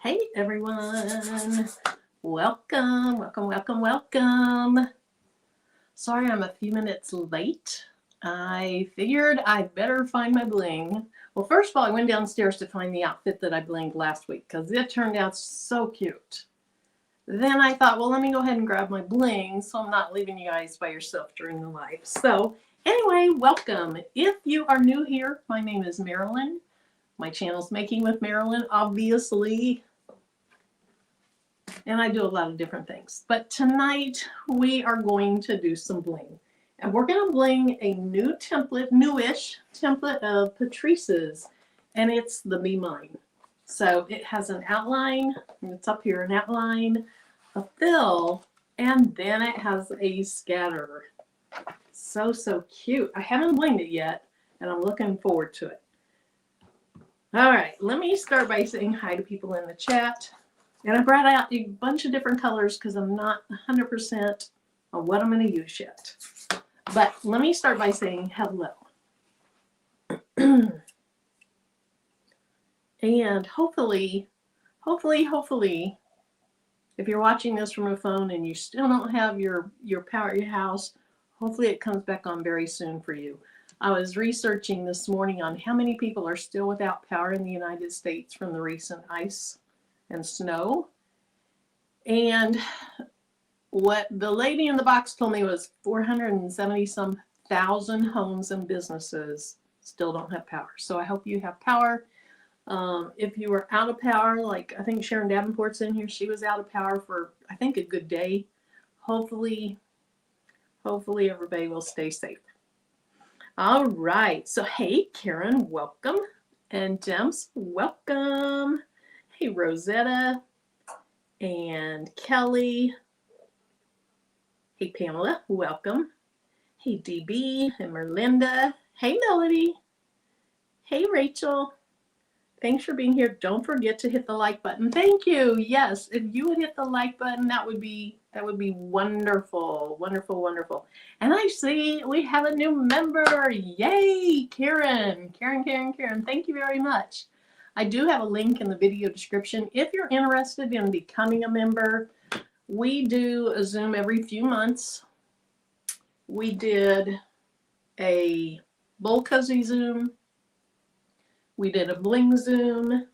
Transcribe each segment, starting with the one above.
Hey everyone, welcome. Sorry I'm a few minutes late. I figured I'd better find my bling. Well, first of all, I went downstairs to find the outfit that I blinged last week because it turned out so cute. Then I thought, well, let me go ahead and grab my bling so I'm not leaving you guys by yourself during the live. So anyway, welcome. If you are new here, my name is Marilyn. My channel's Making with Marilyn, obviously. And I do a lot of different things. But tonight we are going to do some bling. And we're going to bling a new template, newish template of Patrice's. And it's the Be Mine. So it has an outline, and it's up here, an outline, a fill, and then it has a scatter. So cute. I haven't blinged it yet, and I'm looking forward to it. All right, let me start by saying hi to people in the chat. And I brought out a bunch of different colors because I'm not 100% on what I'm going to use yet. But let me start by saying hello. And hopefully, if you're watching this from a phone and you still don't have your power at your house, hopefully it comes back on very soon for you. I was researching this morning on how many people are still without power in the United States from the recent ice and snow. And what the lady in the box told me was 470 some thousand homes and businesses still don't have power. So I hope you have power. If you were out of power, like I think Sharon Davenport's in here, she was out of power for I think a good day. Hopefully everybody will stay safe. All right, so hey Karen, welcome, and Dems, welcome. Hey Rosetta and Kelly. Hey Pamela, welcome. Hey DB and Merlinda. Hey Melody. Hey Rachel. Thanks for being here. Don't forget to hit the like button. Thank you. Yes, if you would hit the like button, that would be wonderful, wonderful. And I see we have a new member. Yay, Karen. Thank you very much. I do have a link in the video description. If you're interested in becoming a member, we do a Zoom every few months. We did a Bowl Cozy Zoom. We did a Bling Zoom.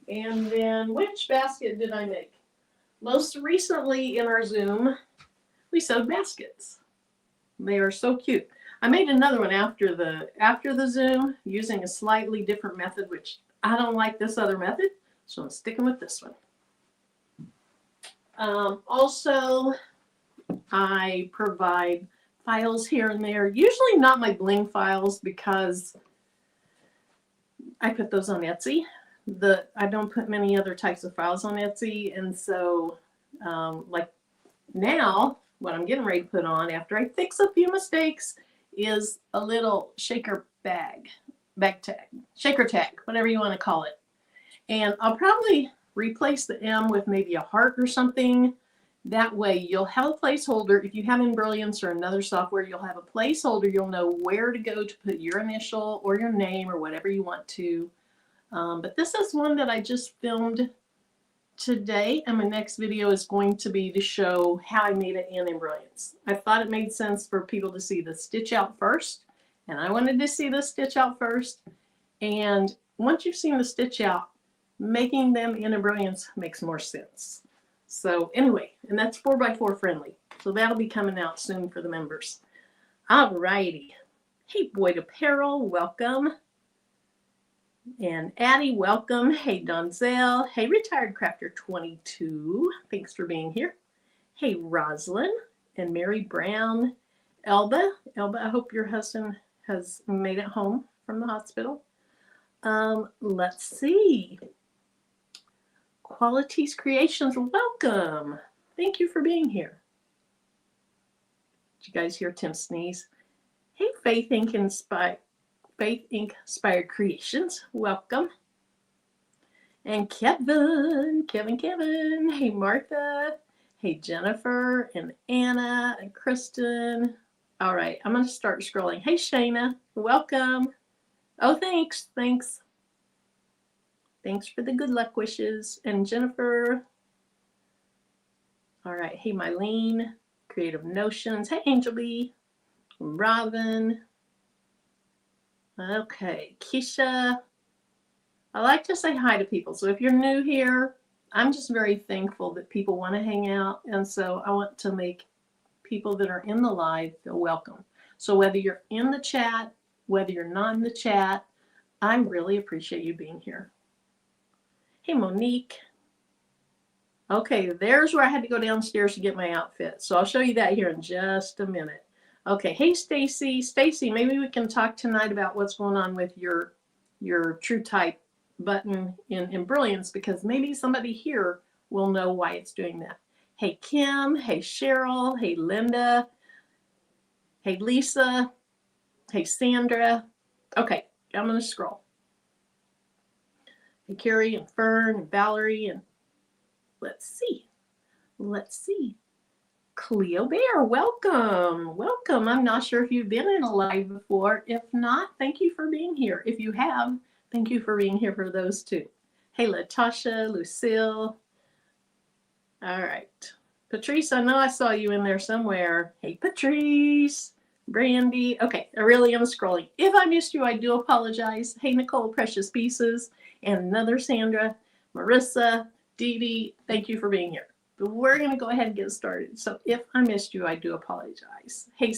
And then which basket did I make? Most recently in our Zoom, we sewed baskets. They are so cute. I made another one after the Zoom using a slightly different method, which I don't like this other method, so I'm sticking with this one. Also, I provide files here and there, usually not my bling files because I put those on Etsy. I don't put many other types of files on Etsy, and so like now, what I'm getting ready to put on after I fix a few mistakes is a little shaker bag tag, shaker tag, whatever you want to call it. And I'll probably replace the M with maybe a heart or something. That way you'll have a placeholder. If you have Embroidery or another software, you'll have a placeholder. You'll know where to go to put your initial or your name or whatever you want to. But this is one that I just filmed today, and my next video is going to be to show how I made it in Embroidery. I thought it made sense for people to see the stitch out first, and I wanted to see the stitch out first. And once you've seen the stitch out, making them in Embroidery makes more sense. So anyway, and that's 4x4 friendly. So that'll be coming out soon for the members. All righty. Hey Boyd Apparel, welcome. And Addie, welcome. Hey Donzel. Hey Retired Crafter 22. Thanks for being here. Hey Roslyn and Mary Brown. Elba, I hope your husband has made it home from the hospital. Let's see. Qualities Creations, welcome. Thank you for being here. Did you guys hear Tim sneeze? Hey, Faith Inc. Inspired Creations, welcome. And Kevin. Hey, Martha. Hey, Jennifer and Anna and Kristen. All right, I'm going to start scrolling. Hey, Shayna, welcome. Oh, thanks. Thanks for the good luck wishes. And Jennifer. All right. Hey, Mylene. Creative Notions. Hey, Angel B. Robin. Okay. Keisha. I like to say hi to people. So if you're new here, I'm just very thankful that people want to hang out. And so I want to make people that are in the live feel welcome. So whether you're in the chat, whether you're not in the chat, I really appreciate you being here. Hey, Monique. Okay, there's where I had to go downstairs to get my outfit. So I'll show you that here in just a minute. Okay, hey, Stacy. Stacy, maybe we can talk tonight about what's going on with your True Type button in Brilliance, because maybe somebody here will know why it's doing that. Hey, Kim. Hey, Cheryl. Hey, Linda. Hey, Lisa. Hey, Sandra. Okay, I'm going to scroll. Hey, Carrie and Fern and Valerie and let's see. Cleo Bear, welcome. Welcome. I'm not sure if you've been in a live before. If not, thank you for being here. If you have, thank you for being here for those too. Hey, Latasha, Lucille. All right. Patrice, I know I saw you in there somewhere. Hey, Patrice. Brandy. Okay, I really am scrolling. If I missed you, I do apologize. Hey, Nicole, Precious Pieces, and another Sandra, Marissa, Dee Dee, thank you for being here. But we're going to go ahead and get started. So if I missed you, I do apologize. Hey,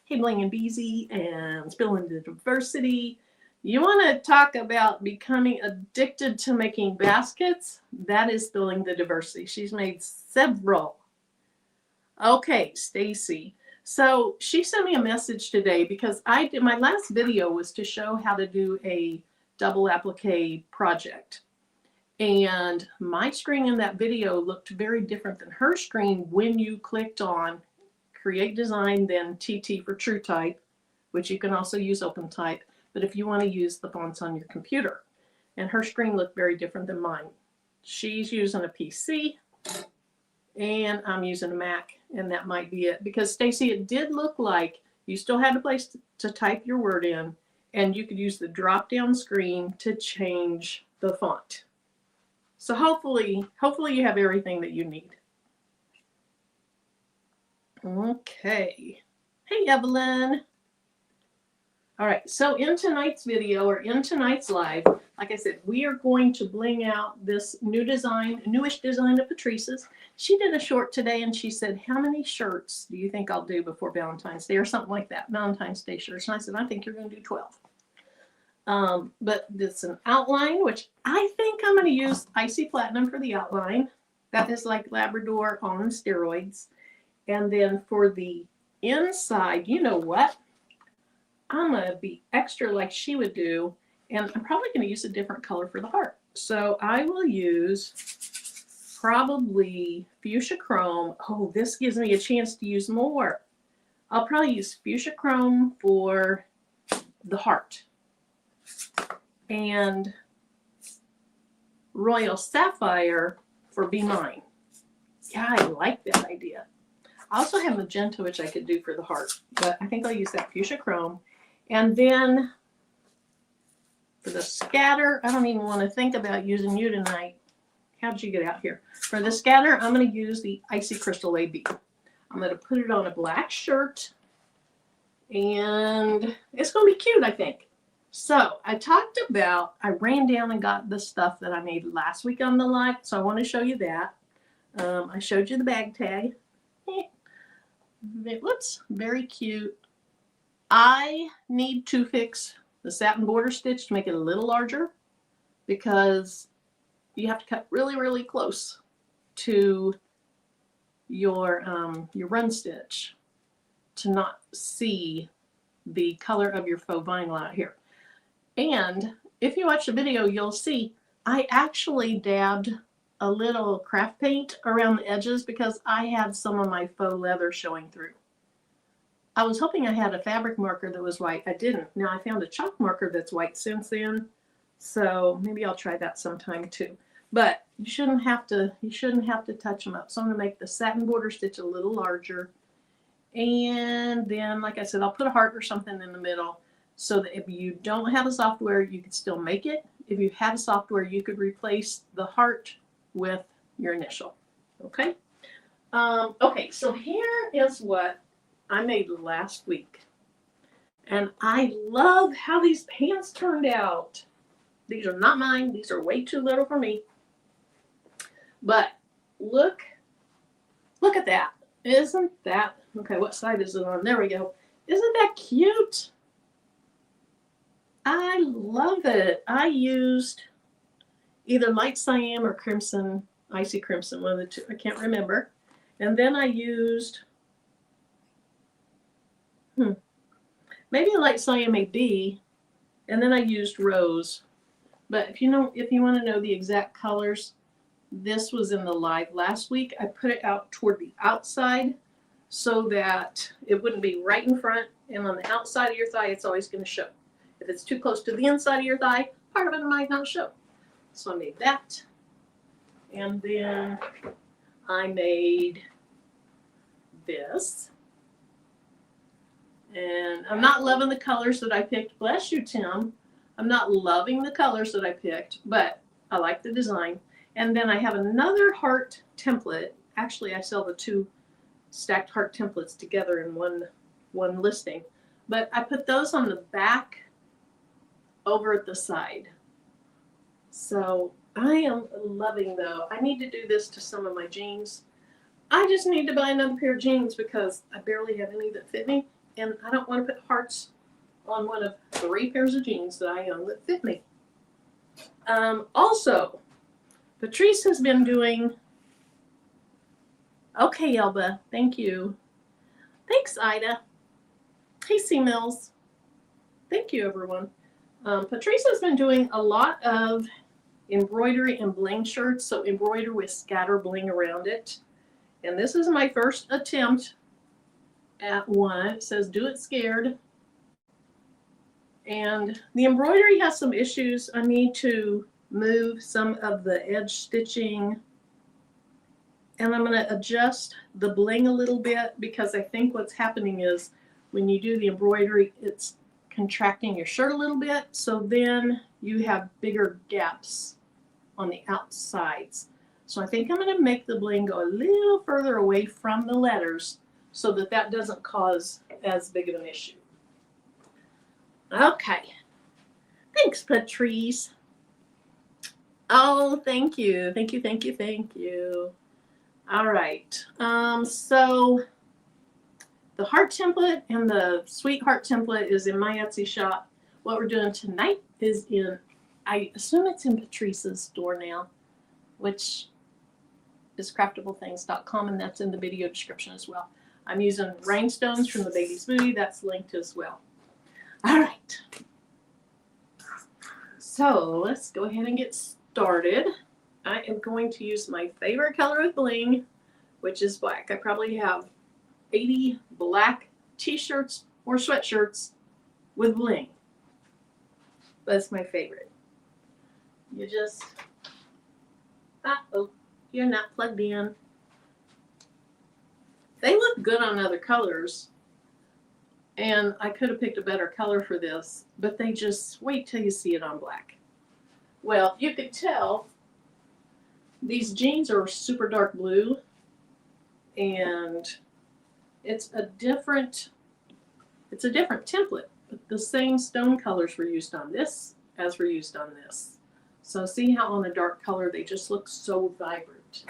Bling and Beezy, and Spilling the Diversity. You want to talk about becoming addicted to making baskets? That is Spilling the Diversity. She's made several. Okay, Stacy. So she sent me a message today because my last video was to show how to do a double applique project. And my screen in that video looked very different than her screen when you clicked on Create Design, then TT for True Type, which you can also use OpenType, but if you want to use the fonts on your computer. And her screen looked very different than mine. She's using a PC, and I'm using a Mac, and that might be it. Because Stacy, it did look like you still had a place to type your word in, and you could use the drop-down screen to change the font. So hopefully you have everything that you need. Okay. Hey, Evelyn. All right, so in tonight's video, or in tonight's live, like I said, we are going to bling out this newish design of Patrice's. She did a short today, and she said, how many shirts do you think I'll do before Valentine's Day, or something like that, Valentine's Day shirts? And I said, I think you're going to do 12. But it's an outline, which I think I'm going to use Icy Platinum for the outline. That is like Labrador on steroids. And then for the inside, you know what? I'm going to be extra like she would do, and I'm probably going to use a different color for the heart. So I will use probably Fuchsia Chrome. Oh, this gives me a chance to use more. I'll probably use Fuchsia Chrome for the heart and Royal Sapphire for Be Mine. Yeah, I like that idea. I also have magenta, which I could do for the heart, but I think I'll use that Fuchsia Chrome. And then for the scatter, I don't even want to think about using you tonight. How'd you get out here? For the scatter, I'm going to use the Icy Crystal AB. I'm going to put it on a black shirt, and it's going to be cute, I think. So I ran down and got the stuff that I made last week on the live, so I want to show you that. I showed you the bag tag. It looks very cute. I need to fix the satin border stitch to make it a little larger, because you have to cut really, really close to your run stitch to not see the color of your faux vinyl out here. And if you watch the video, you'll see I actually dabbed a little craft paint around the edges because I had some of my faux leather showing through. I was hoping I had a fabric marker that was white. I didn't. Now I found a chalk marker that's white since then, so maybe I'll try that sometime too. But you shouldn't have to touch them up. So I'm going to make the satin border stitch a little larger, and then, like I said, I'll put a heart or something in the middle so that if you don't have a software, you can still make it if you have software, you could replace the heart with your initial. Okay. Okay, so here is what I made last week. And I love how these pants turned out. These are not mine. These are way too little for me. But look at that. Isn't that, okay, what side is it on? There we go. Isn't that cute? I love it. I used either light cyan or crimson, icy crimson, one of the two. I can't remember. And then I used, maybe a light cyan may be, and then I used rose. But if you want to know the exact colors, this was in the live last week. I put it out toward the outside so that it wouldn't be right in front, and on the outside of your thigh, it's always going to show. If it's too close to the inside of your thigh, part of it might not show. So I made that. And then I made this. And I'm not loving the colors that I picked. Bless you, Tim. I'm not loving the colors that I picked, but I like the design. And then I have another heart template. Actually, I sell the two stacked heart templates together in one listing. But I put those on the back over at the side. So I am loving though. I need to do this to some of my jeans. I just need to buy another pair of jeans because I barely have any that fit me. And I don't want to put hearts on one of 3 pairs of jeans that I own that fit me. Also, Patrice has been doing, okay, Elba, thank you. Thanks, Ida. Hey, C Mills. Thank you, everyone. Patrice has been doing a lot of embroidery and bling shirts, so embroidery with scatter bling around it. And this is my first attempt at one. It says, do it scared. And the embroidery has some issues. I need to move some of the edge stitching. And I'm going to adjust the bling a little bit because I think what's happening is when you do the embroidery, it's contracting your shirt a little bit. So then you have bigger gaps on the outsides. So I think I'm going to make the bling go a little further away from the letters so that that doesn't cause as big of an issue. Okay. Thanks, Patrice. Oh, thank you. Thank you, thank you, thank you. All right. So the heart template and the sweetheart template is in my Etsy shop. What we're doing tonight is in, I assume it's in Patrice's store now, which is craftable-things.com, and that's in the video description as well. I'm using rhinestones from the baby's booty. That's linked as well. All right. So let's go ahead and get started. I am going to use my favorite color of bling, which is black. I probably have 80 black t-shirts or sweatshirts with bling. That's my favorite. You just, uh-oh, you're not plugged in. They look good on other colors, and I could have picked a better color for this, but they just, wait till you see it on black. Well, you could tell these jeans are super dark blue, and it's a different template. But the same stone colors were used on this as were used on this. So see how on the dark color they just look so vibrant.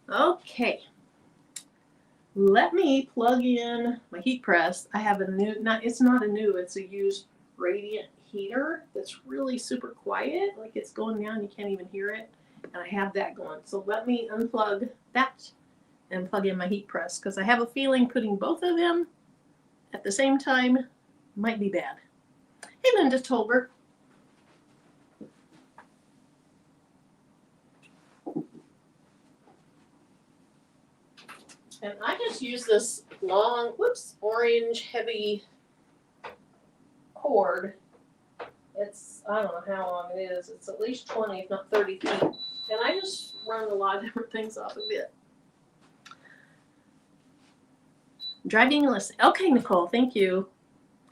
Okay. Let me plug in my heat press. I have a new, it's not a new, it's a used radiant heater that's really super quiet, like it's going down, you can't even hear it, and I have that going. So let me unplug that and plug in my heat press, because I have a feeling putting both of them at the same time might be bad. Hey, Linda Tolbert. And I just use this long, orange heavy cord. It's, I don't know how long it is. It's at least 20, if not 30 feet. And I just run a lot of different things off of it. Driving and listening. Okay, Nicole, thank you.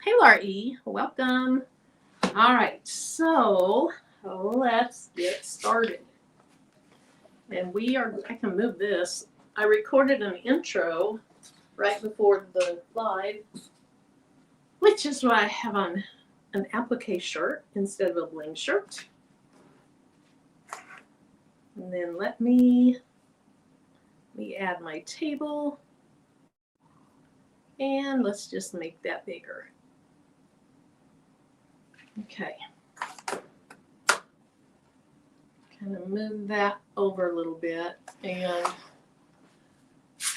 Hey, Laura E. Welcome. All right, so let's get started. And I can move this. I recorded an intro right before the live, which is why I have on an applique shirt instead of a bling shirt. And then let me add my table. And let's just make that bigger. Okay. Kind of move that over a little bit. And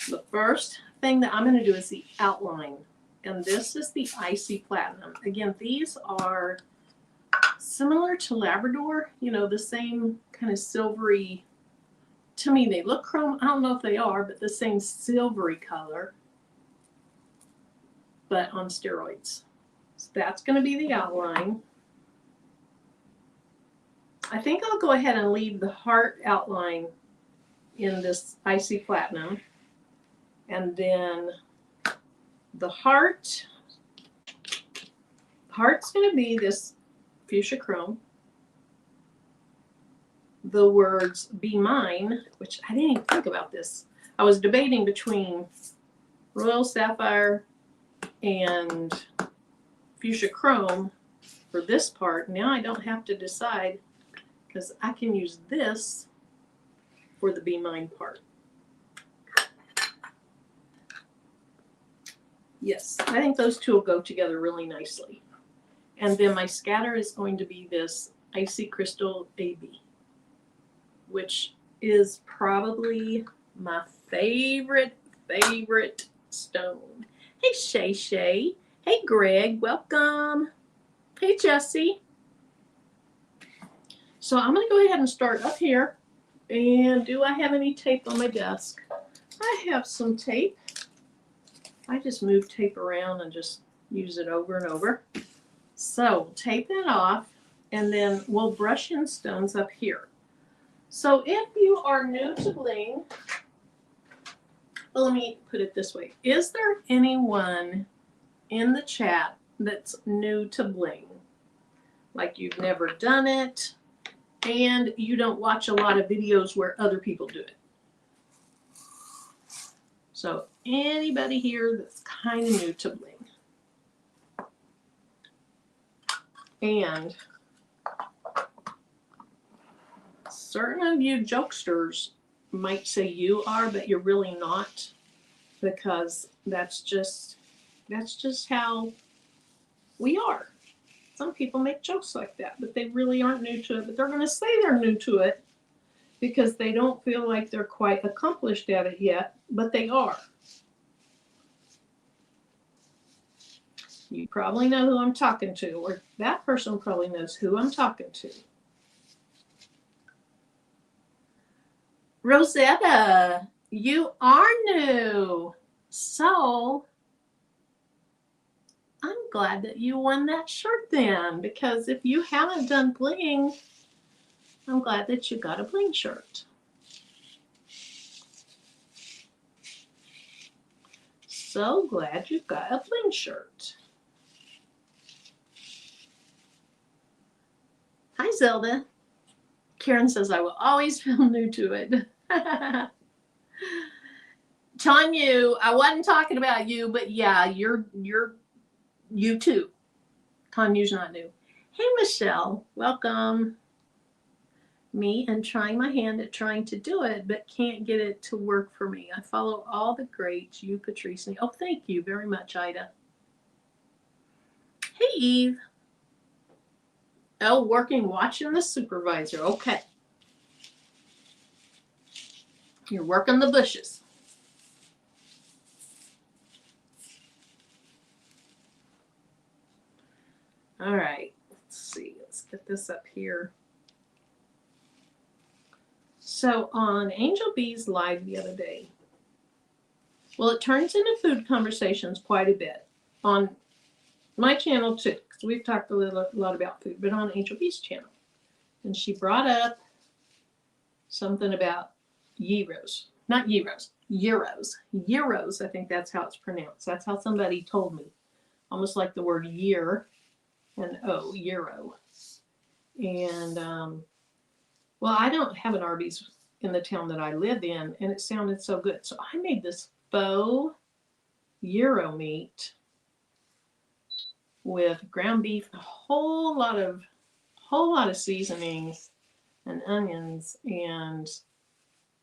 the first thing that I'm going to do is the outline. And this is the Icy Platinum. Again, these are similar to Labrador, you know, the same kind of silvery, to me they look chrome, I don't know if they are, but the same silvery color, but on steroids. So that's going to be the outline. I think I'll go ahead and leave the heart outline in this Icy Platinum. And then the heart's going to be this fuchsia chrome. The words "Be Mine," which I didn't even think about this. I was debating between Royal Sapphire and fuchsia chrome for this part. Now I don't have to decide because I can use this for the "Be Mine" part. Yes, I think those two will go together really nicely. And then my scatter is going to be this Icy Crystal AB, which is probably my favorite stone. Hey, Shay Shay. Hey, Greg. Welcome. Hey, Jesse. So I'm going to go ahead and start up here. And do I have any tape on my desk? I have some tape. I just move tape around and just use it over and over. So tape that off, and then we'll brush in stones up here. So if you are new to Bling, well, let me put it this way. Is there anyone in the chat that's new to Bling? Like you've never done it, and you don't watch a lot of videos where other people do it. So anybody here that's kind of new to Bling. And certain of you jokesters might say you are, but you're really not, because that's just how we are. Some people make jokes like that, but they really aren't new to it, but they're going to say they're new to it because they don't feel like they're quite accomplished at it yet, but they are. You probably know who I'm talking to, or that person probably knows who I'm talking to. Rosetta, you are new. So I'm glad that you won that shirt then, because if you haven't done Bling, I'm glad that you got a Bling shirt. So glad you got a Bling shirt. Hi, Zelda. Karen says, I will always feel new to it. Tanya, I wasn't talking about you, but yeah, you're you too. Tanya's not new. Hey, Michelle, welcome. Me and trying my hand at trying to do it, but can't get it to work for me. I follow all the greats, you, Patrice. Oh, thank you very much, Ida. Hey, Eve. Oh, watching the supervisor. Okay. You're working the bushes. All right. Let's see. Let's get this up here. So on Angel B's live the other day, well, it turns into food conversations quite a bit on my channel too, because we've talked a lot about food, but on Angel B's channel. And she brought up something about gyros. Not gyros, euros. Euros, I think that's how it's pronounced. That's how somebody told me. Almost like the word year, and O, euro. And, well, I don't have an Arby's in the town that I live in, and it sounded so good. So I made this faux gyro meat with ground beef, a whole lot of seasonings and onions, and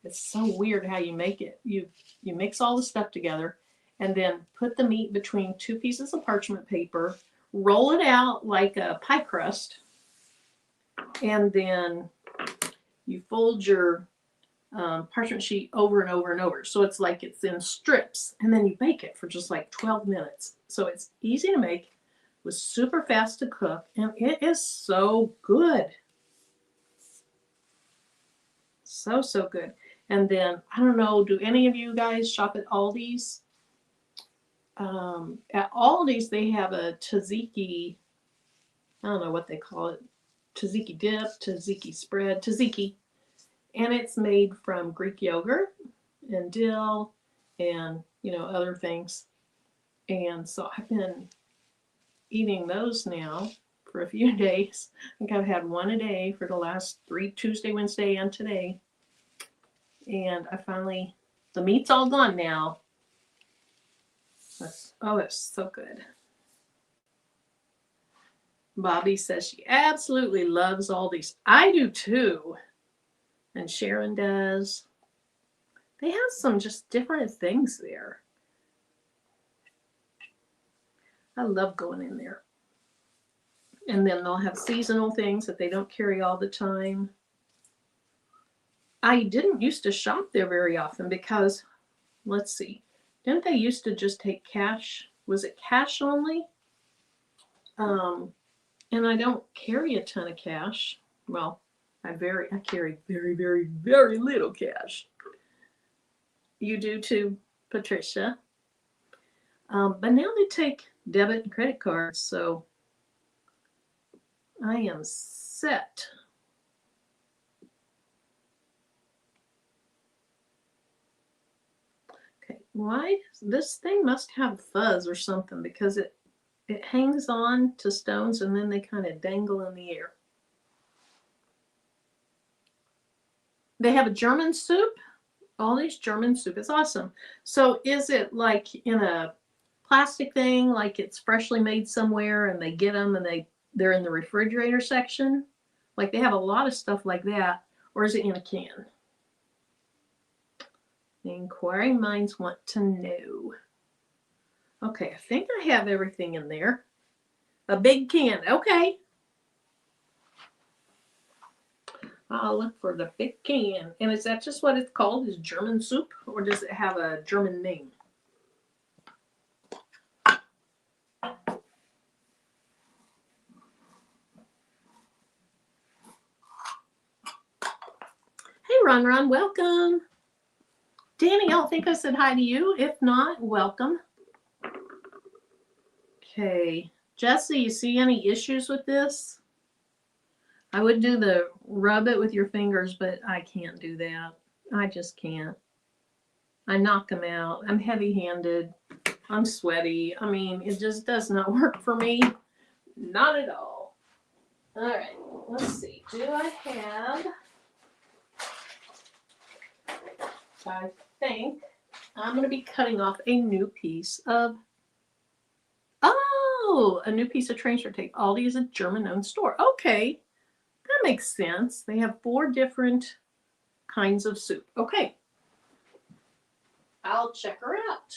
it's so weird how you make it. You mix all the stuff together and then put the meat between two pieces of parchment paper, roll it out like a pie crust, and then you fold your parchment sheet over and over and over. So it's like it's in strips, and then you bake it for just like 12 minutes. So it's easy to make, was super fast to cook, and it is so good. So good. And then, I don't know, do any of you guys shop at Aldi's? At Aldi's, they have a tzatziki, I don't know what they call it, tzatziki dip, tzatziki spread, tzatziki. And it's made from Greek yogurt and dill and, you know, other things. And so I've been eating those now for a few days. I think I've had one a day for the last 3, Tuesday, Wednesday, and today. And I finally, the meat's all gone now. Oh, it's so good. Bobby says she absolutely loves Aldi's. I do too. And Sharon does. They have some just different things there. I love going in there. And then they'll have seasonal things that they don't carry all the time. I didn't used to shop there very often because, let's see, didn't they used to just take cash? Was it cash only? And I don't carry a ton of cash. Well, I carry very little cash. You do too, Patricia. But now they take debit and credit cards, so I am set. Okay, why? This thing must have fuzz or something because it hangs on to stones and then they kind of dangle in the air. They have a German soup. Aldi's German soup is awesome. So is it like in a plastic thing, like it's freshly made somewhere and they get them and they're in the refrigerator section? Like they have a lot of stuff like that. Or is it in a can? The inquiring minds want to know. Okay, I think I have everything in there. A big can. Okay. I'll look for the big can. And is that just what it's called? Is German soup? Or does it have a German name? Hey, Ron, welcome. Danny, I don't think I said hi to you. If not, welcome. Okay. Jesse, you see any issues with this? I would do the rub it with your fingers, but I can't do that. I just can't. I knock them out. I'm heavy-handed. I'm sweaty. I mean, it just does not work for me. Not at all. All right. Let's see. Do I have... I think I'm going to be cutting off a new piece of... Oh, a new piece of transfer tape. Aldi is a German-owned store. Okay. That makes sense. They have 4 different kinds of soup. Okay. I'll check her out.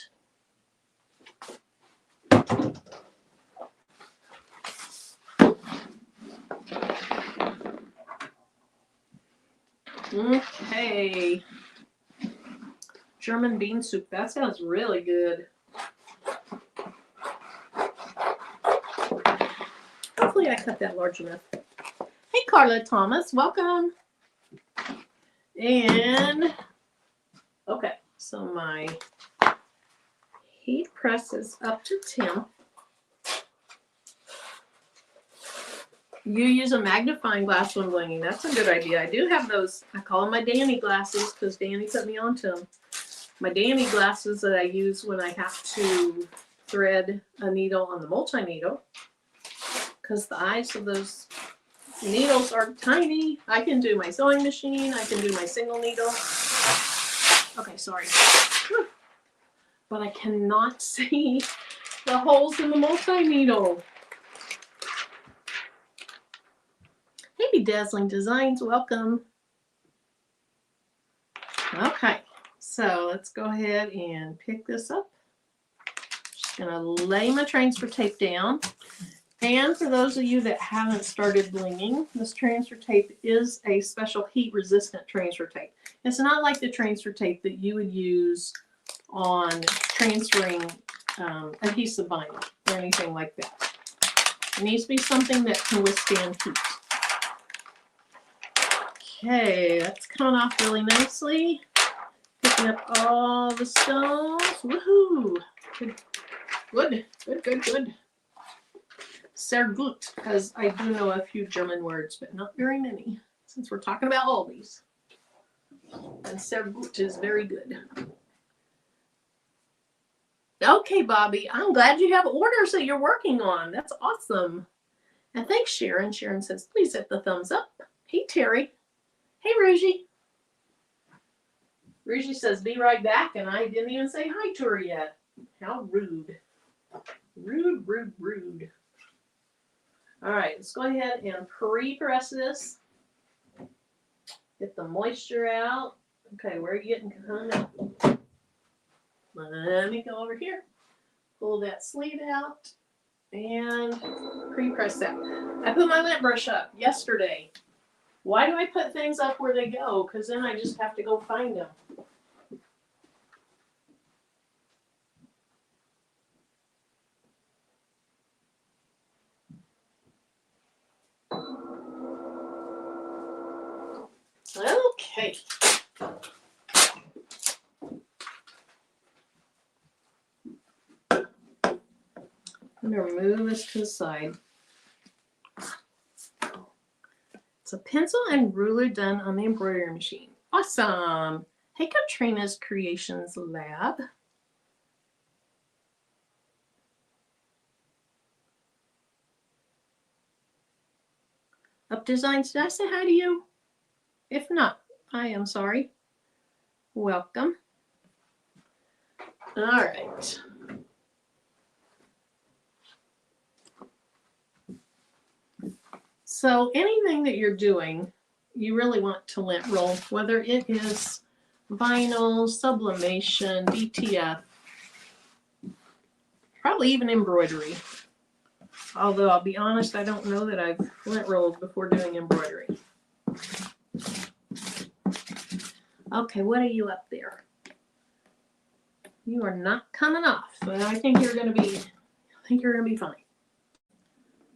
Okay. German bean soup. That sounds really good. Hopefully I cut that large enough. Hey, Carla Thomas. Welcome. And, okay. So my heat press is up to temp. You use a magnifying glass when blinging. That's a good idea. I do have those. I call them my Danny glasses because Danny put me onto them. My Danny glasses that I use when I have to thread a needle on the multi-needle because the eyes of those needles are tiny. I can do my sewing machine. I can do my single needle. Okay, sorry. But I cannot see the holes in the multi-needle. Hey, Bedazzling Designs, welcome. Okay, so let's go ahead and pick this up. Just gonna lay my transfer tape down. And for those of you that haven't started blinging, this transfer tape is a special heat resistant transfer tape. It's not like the transfer tape that you would use on transferring adhesive vinyl or anything like that. It needs to be something that can withstand heat. Okay, that's coming off really nicely. Picking up all the stones. Woohoo! Good, good, good, good, good. Sehr gut, because I do know a few German words, but not very many, since we're talking about all these. And sehr gut is very good. Okay, Bobby, I'm glad you have orders that you're working on. That's awesome. And thanks, Sharon. Sharon says, please hit the thumbs up. Hey, Terry. Hey, Ruji. Ruji says, be right back, and I didn't even say hi to her yet. How rude. Rude, rude, rude. All right, let's go ahead and pre-press this. Get the moisture out. Okay, where are you getting coming? Let me go over here. Pull that sleeve out and pre-press that. I put my lint brush up yesterday. Why do I put things up where they go? Because then I just have to go find them. Okay. I'm going to remove this to the side. It's a pencil and ruler done on the embroidery machine. Awesome. Hey, Katrina's Creations Lab. Up Designs, did I say hi to you? If not, I am sorry. Welcome. All right. So anything that you're doing, you really want to lint roll, whether it is vinyl, sublimation, DTF, probably even embroidery. Although I'll be honest, I don't know that I've lint rolled before doing embroidery. Okay, what are you up there? You are not coming off, but I think you're gonna be fine.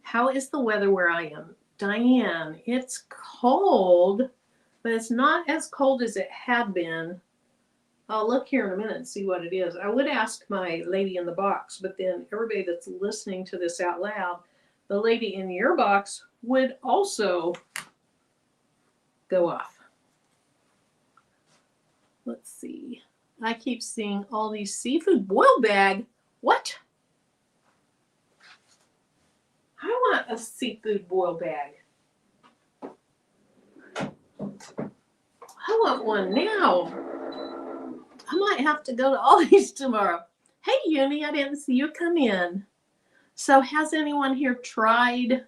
How is the weather where I am? Diane, it's cold, but it's not as cold as it had been. I'll look here in a minute and see what it is. I would ask my lady in the box, but then everybody that's listening to this out loud, the lady in your box would also go off. Let's see. I keep seeing all these seafood boil bag. What? I want a seafood boil bag. I want one now. I might have to go to Aldi's tomorrow. Hey, Uni, I didn't see you come in. So has anyone here tried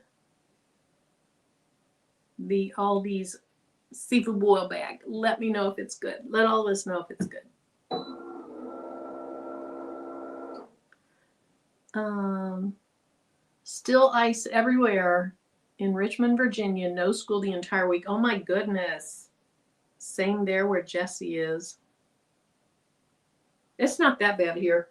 the Aldi's seafood boil bag? Let me know if it's good. Let all of us know if it's good. Still ice everywhere in Richmond, Virginia. No school the entire week. Oh my goodness. Same there where Jessie is. It's not that bad here.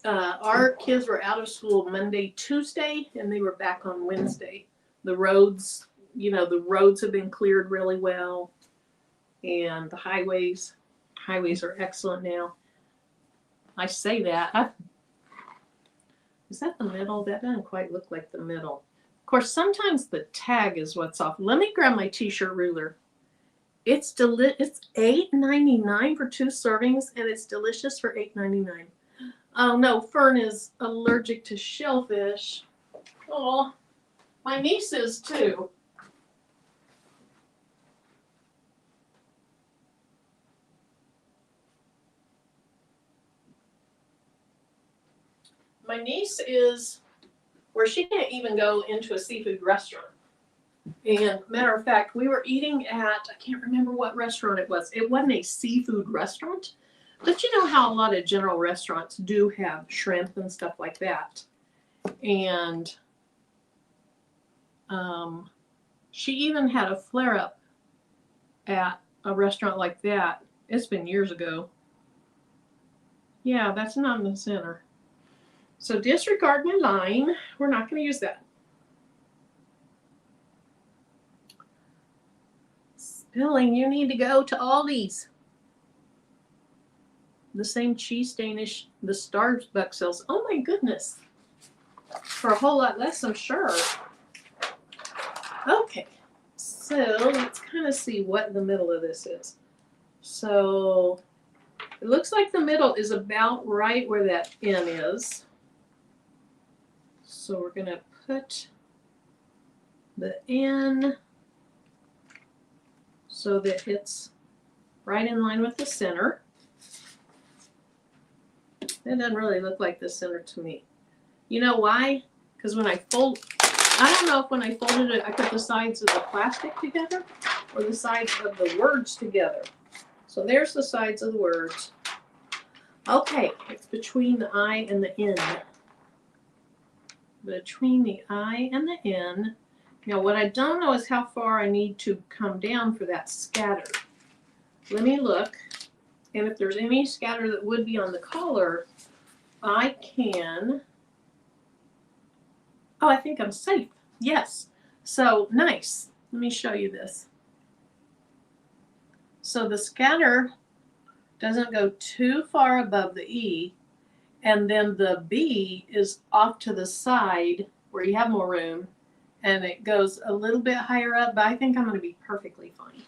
Our kids were out of school Monday, Tuesday, and they were back on Wednesday. The roads, the roads have been cleared really well. And the highways are excellent now. I say that. Is that the middle? That doesn't quite look like the middle. Of course, sometimes the tag is what's off. Let me grab my t-shirt ruler. It's $8.99 for 2 servings, and it's delicious for $8.99. Oh no, Fern is allergic to shellfish. Oh, My niece is too. My niece is where she can't even go into a seafood restaurant. And matter of fact, we were eating at, I can't remember what restaurant it was. It wasn't a seafood restaurant, but you know how a lot of general restaurants do have shrimp and stuff like that. And she even had a flare up at a restaurant like that. It's been years ago. Yeah, that's not in the center. So disregard my line. We're not going to use that. Spilling, you need to go to Aldi's. The same cheese Danish the Starbucks sells. Oh my goodness. For a whole lot less, I'm sure. Okay, so let's kind of see what the middle of this is. So it looks like the middle is about right where that N is. So we're going to put the N so that it's right in line with the center. It doesn't really look like the center to me. You know why? Because when I fold, I don't know if when I folded it, I put the sides of the plastic together or the sides of the words together. So there's the sides of the words. Okay, it's between the I and the N. Between the I and the N. Now what I don't know is how far I need to come down for that scatter. Let me look. And if there's any scatter that would be on the collar, I can. Oh, I think I'm safe. Yes. So nice. Let me show you this. So the scatter doesn't go too far above the E, and then the B is off to the side where you have more room, and it goes a little bit higher up, but I think I'm going to be perfectly fine.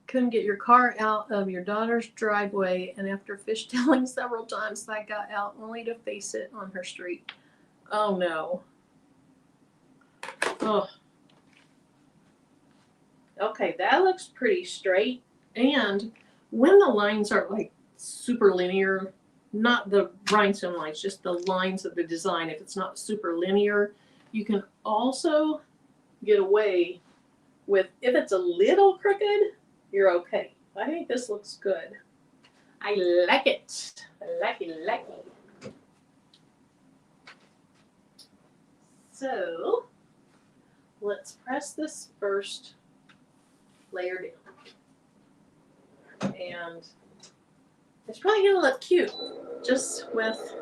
Couldn't get your car out of your daughter's driveway, and after fishtailing several times, I got out only to face it on her street. Oh no. Oh. Okay, that looks pretty straight. And when the lines are like super linear, not the rhinestone lines, just the lines of the design, if it's not super linear, you can also get away with, if it's a little crooked, you're okay. I think this looks good. I like it. I like it. So let's press this first layer down. And it's probably gonna look cute just with,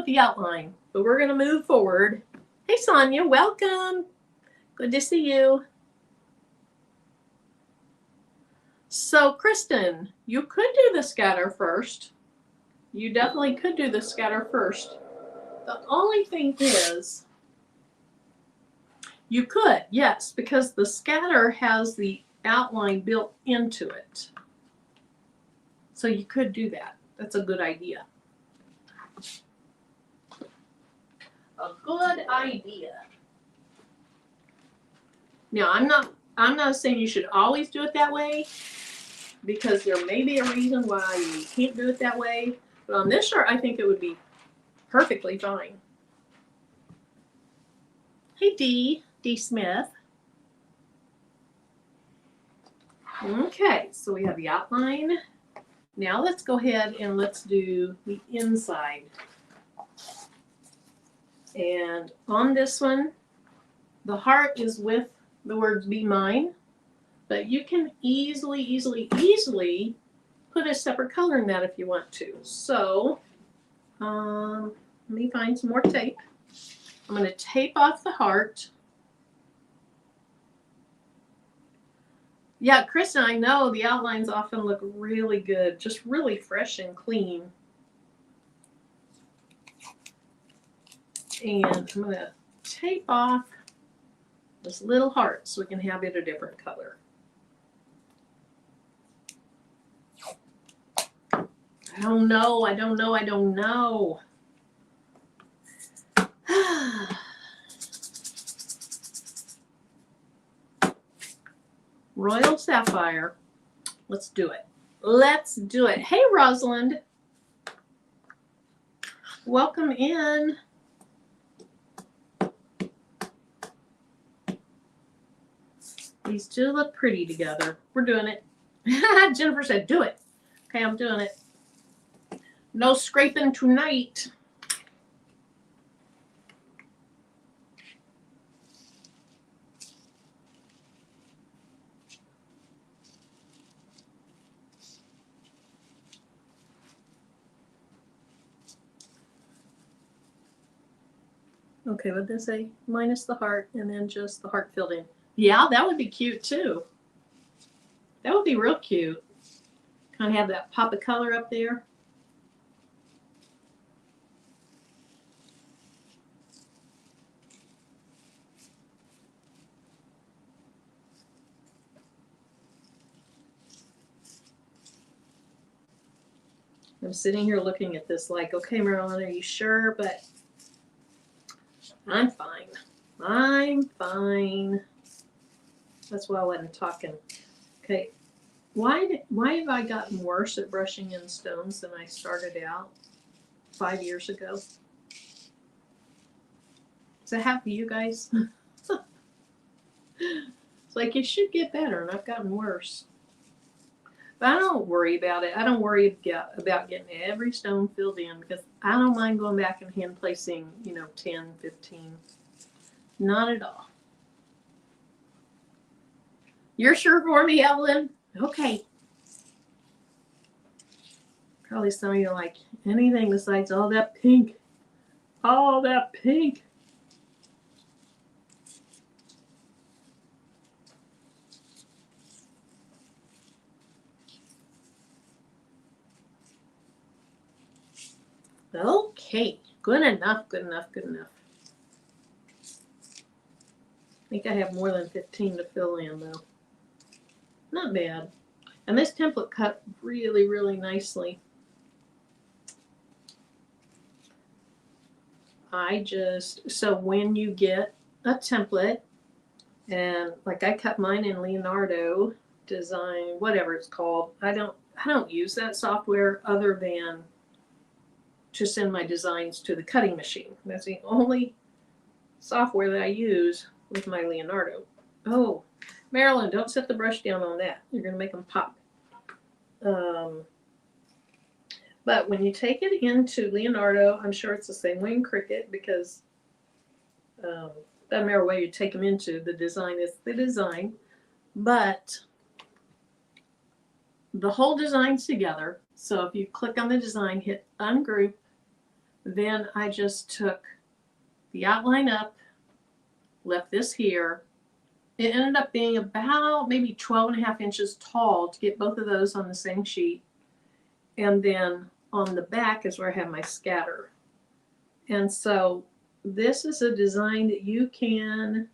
the outline. But we're gonna move forward. Hey Sonia, welcome. Good to see you. So Kristen, you could do the scatter first. You definitely could do the scatter first. The only thing is, you could, yes, because the scatter has the outline built into it. So you could do that. That's a good idea. A good idea. Now, I'm not saying you should always do it that way, because there may be a reason why you can't do it that way. But on this shirt, I think it would be perfectly fine. Hey, D Smith. Okay, so we have the outline. Now let's go ahead and let's do the inside. And on this one, the heart is with the words "Be Mine," but you can easily put a separate color in that if you want to. So let me find some more tape. I'm going to tape off the heart. Yeah, Kristen, I know the outlines often look really good, just really fresh and clean. And I'm going to tape off this little heart so we can have it a different color. I don't know. I don't know. I don't know. Royal Sapphire. Let's do it. Let's do it. Hey, Rosalind. Welcome in. These two look pretty together. We're doing it. Jennifer said, do it. Okay, I'm doing it. No scraping tonight. Okay, what did they say? Minus the heart and then just the heart filled in. Yeah, that would be cute too. That would be real cute. Kind of have that pop of color up there. I'm sitting here looking at this like, okay, Marilyn, are you sure? But I'm fine. I'm fine. That's why I wasn't talking. Okay. Why have I gotten worse at brushing in stones than I started out 5 years ago? Does that happen to you guys? It's like it should get better, and I've gotten worse. But I don't worry about it. I don't worry about getting every stone filled in because I don't mind going back and hand placing, 10, 15. Not at all. You're sure for me, Evelyn? Okay. Probably some of you are like, anything besides all that pink. All that pink. Okay, good enough, good enough, good enough. I think I have more than 15 to fill in though. Not bad. And this template cut really, really nicely. So when you get a template, and like I cut mine in Leonardo design, whatever it's called. I don't use that software other than to send my designs to the cutting machine. That's the only software that I use with my Leonardo. Oh, Marilyn, don't set the brush down on that. You're going to make them pop. But when you take it into Leonardo, I'm sure it's the same way in Cricut because doesn't matter where you take them into, the design is the design. But the whole design's together. So if you click on the design, hit ungroup, then I just took the outline up, left this here. It ended up being about maybe 12.5 inches tall to get both of those on the same sheet. And then on the back is where I have my scatter. And so this is a design that you can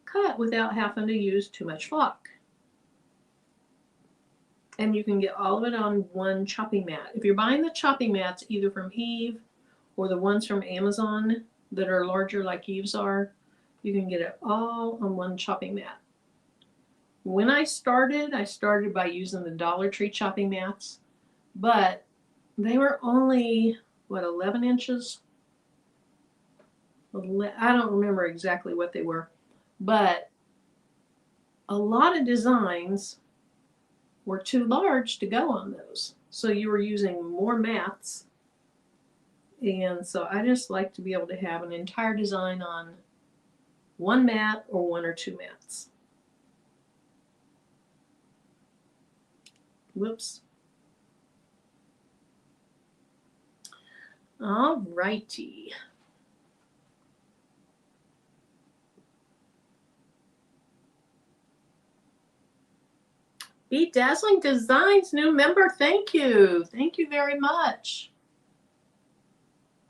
cut without having to use too much flock. And you can get all of it on one chopping mat. If you're buying the chopping mats either from Eve or the ones from Amazon that are larger like Eve's are, you can get it all on one chopping mat. When I started by using the Dollar Tree chopping mats, but they were only, 11 inches? I don't remember exactly what they were, but a lot of designs were too large to go on those. So you were using more mats. And so I just like to be able to have an entire design on one mat or one or two mats. Whoops. All righty. Be Dazzling Designs, new member. Thank you. Thank you very much.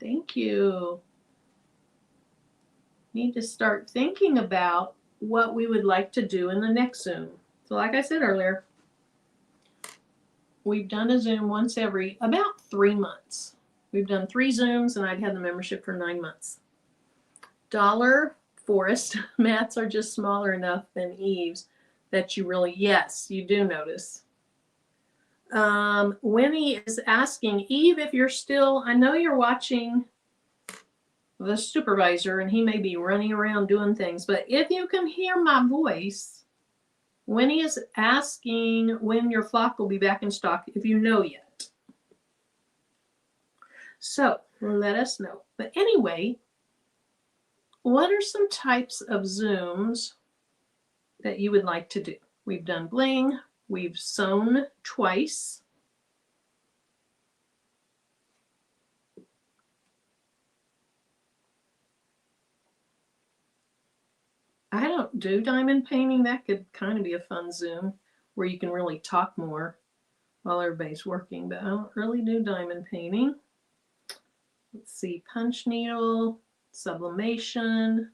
Thank you. Need to start thinking about what we would like to do in the next Zoom. So like I said earlier, we've done a Zoom once every about 3 months. We've done 3 Zooms, and I'd had the membership for 9 months. Dollar Forest mats are just smaller enough than Eve's that you really, yes, you do notice. Winnie is asking, Eve, if you're still, I know you're watching the supervisor and he may be running around doing things, but if you can hear my voice, Winnie is asking when your flock will be back in stock, if you know yet. So let us know. But anyway, what are some types of Zooms that you would like to do? We've done Bling. We've sewn twice. I don't do diamond painting. That could kind of be a fun Zoom where you can really talk more while everybody's working, but I don't really do diamond painting. Let's see, punch needle, sublimation,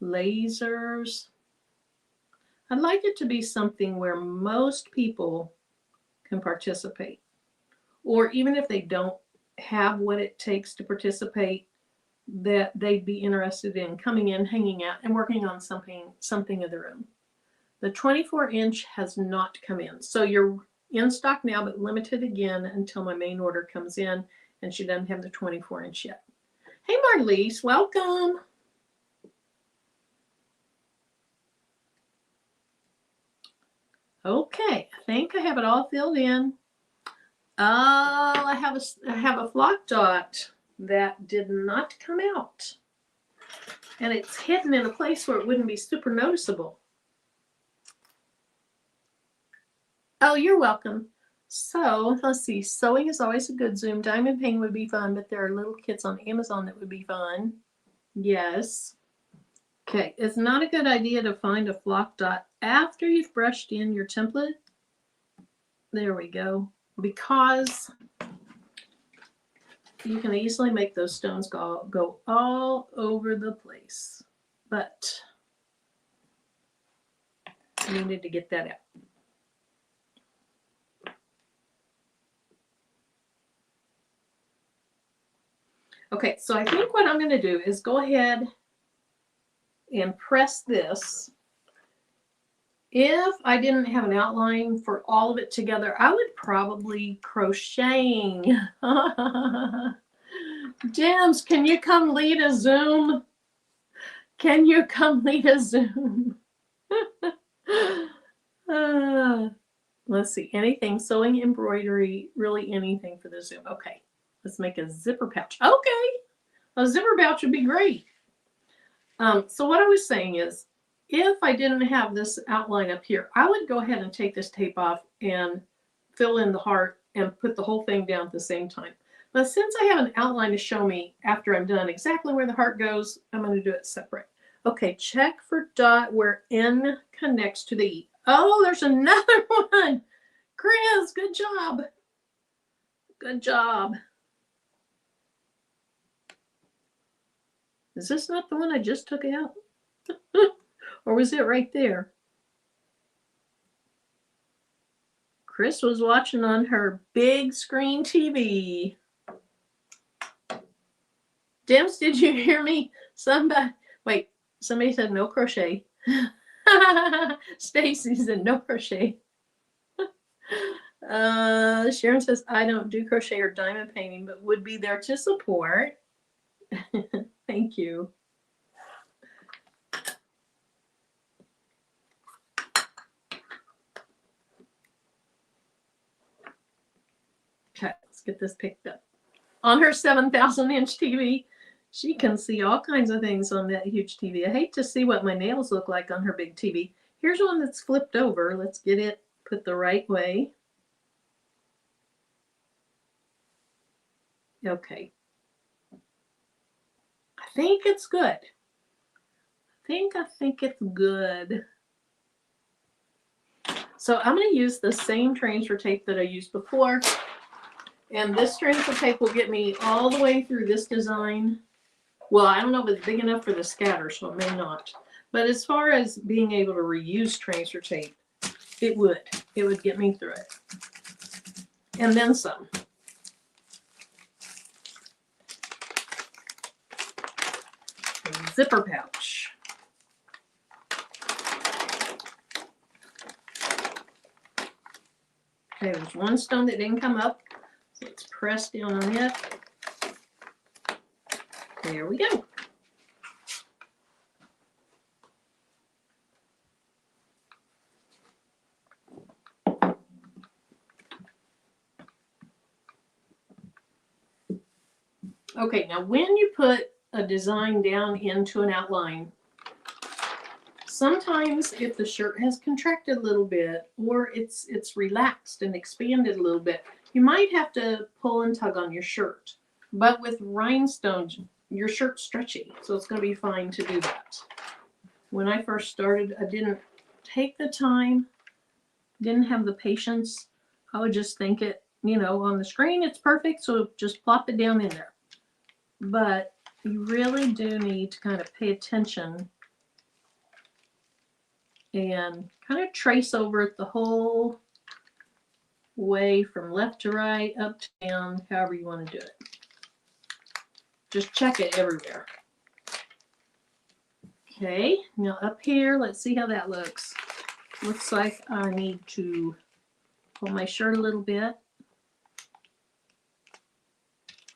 lasers. I'd like it to be something where most people can participate. Or even if they don't have what it takes to participate, that they'd be interested in coming in, hanging out, and working on something of their own. The 24-inch has not come in. So you're in stock now, but limited again until my main order comes in, and she doesn't have the 24-inch yet. Hey, Marlise, welcome. Okay, I think I have it all filled in. Oh, I have a flock dot that did not come out. And it's hidden in a place where it wouldn't be super noticeable. Oh, you're welcome. So let's see. Sewing is always a good Zoom. Diamond painting would be fun, but there are little kits on Amazon that would be fun. Yes. Okay, it's not a good idea to find a flock dot after you've brushed in your template. There we go. Because you can easily make those stones go all over the place. But I needed to get that out. Okay, so I think what I'm going to do is go ahead and press this. If I didn't have an outline for all of it together, I would probably crocheting. Jams, can you come lead a Zoom? Can you come lead a Zoom? Let's see, anything, sewing, embroidery, really anything for the Zoom. Okay, let's make a zipper pouch. Okay, a zipper pouch would be great. So what I was saying is, if I didn't have this outline up here, I would go ahead and take this tape off and fill in the heart and put the whole thing down at the same time. But since I have an outline to show me after I'm done exactly where the heart goes, I'm going to do it separate. Okay, check for dot where N connects to the E. Oh, there's another one. Chris, good job. Good job. Is this not the one I just took out? Or was it right there? Chris was watching on her big screen TV. Dims, did you hear me? Somebody said no crochet. Stacy said no crochet. Sharon says, I don't do crochet or diamond painting, but would be there to support. Thank you. Okay, let's get this picked up. On her 7,000-inch TV, she can see all kinds of things on that huge TV. I hate to see what my nails look like on her big TV. Here's one that's flipped over. Let's get it put the right way. Okay. I think it's good. I think it's good. So I'm going to use the same transfer tape that I used before. And this transfer tape will get me all the way through this design. Well, I don't know if it's big enough for the scatter, so it may not. But as far as being able to reuse transfer tape, it would get me through it. and then some. A zipper pouch. Okay, there's one stone that didn't come up, so let's press down on it. There we go. Okay, now when you put a design down into an outline, sometimes if the shirt has contracted a little bit or it's relaxed and expanded a little bit, you might have to pull and tug on your shirt. But with rhinestones, your shirt's stretchy, so it's going to be fine to do that. When I first started, I didn't take the time, didn't have the patience. I would just think it, you know, on the screen it's perfect, so just plop it down in there. But you really do need to kind of pay attention and kind of trace over it the whole way from left to right, up to down, however you want to do it. Just check it everywhere. Okay, now up here, let's see how that looks. Looks like I need to pull my shirt a little bit.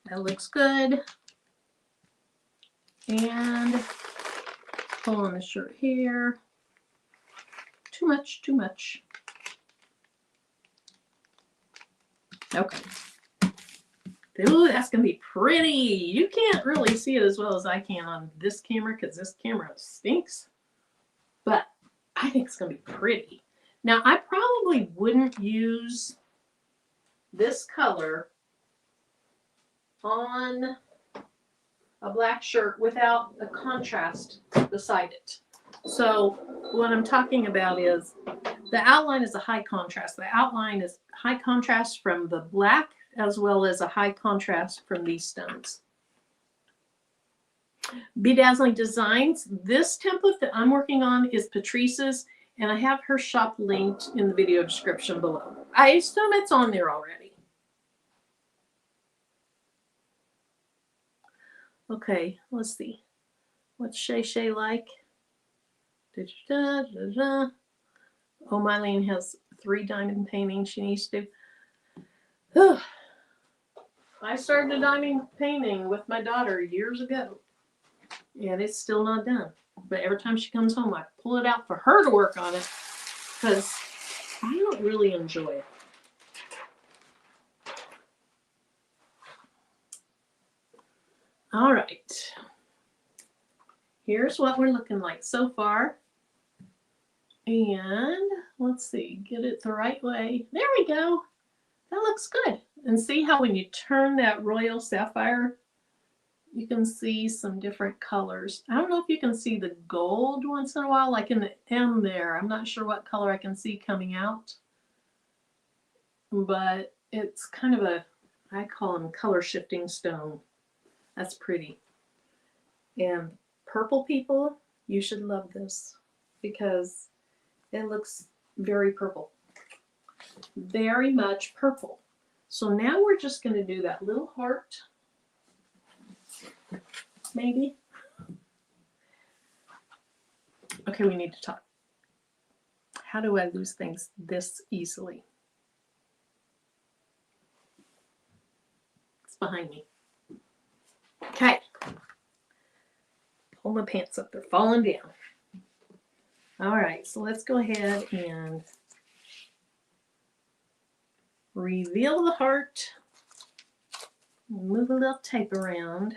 That looks good. And pull on the shirt here. Too much, too much. Okay. Ooh, that's going to be pretty. You can't really see it as well as I can on this camera because this camera stinks. But I think it's going to be pretty. Now, I probably wouldn't use this color on a black shirt without a contrast beside it. So what I'm talking about is the outline is a high contrast. The outline is high contrast from the black as well as a high contrast from these stones. Bedazzling Designs. This template that I'm working on is Patrice's, and I have her shop linked in the video description below. I assume it's on there already. Okay, let's see. What's Shay Shay like? Da, da, da, da. Oh, Mylene has 3 diamond paintings she needs to do. I started a diamond painting with my daughter years ago, and it's still not done. But every time she comes home, I pull it out for her to work on it because I don't really enjoy it. All right. Here's what we're looking like so far. And let's see, get it the right way. There we go. That looks good. And see how when you turn that royal sapphire, you can see some different colors. I don't know if you can see the gold once in a while, like in the M there. I'm not sure what color I can see coming out. But it's kind of a, I call them color shifting stone. That's pretty. And purple people, you should love this because it looks very purple. Very much purple. So now we're just going to do that little heart. Maybe. Okay, we need to talk. How do I lose things this easily? It's behind me. Okay. Pull my pants up. They're falling down. All right, so let's go ahead and reveal the heart. Move a little tape around.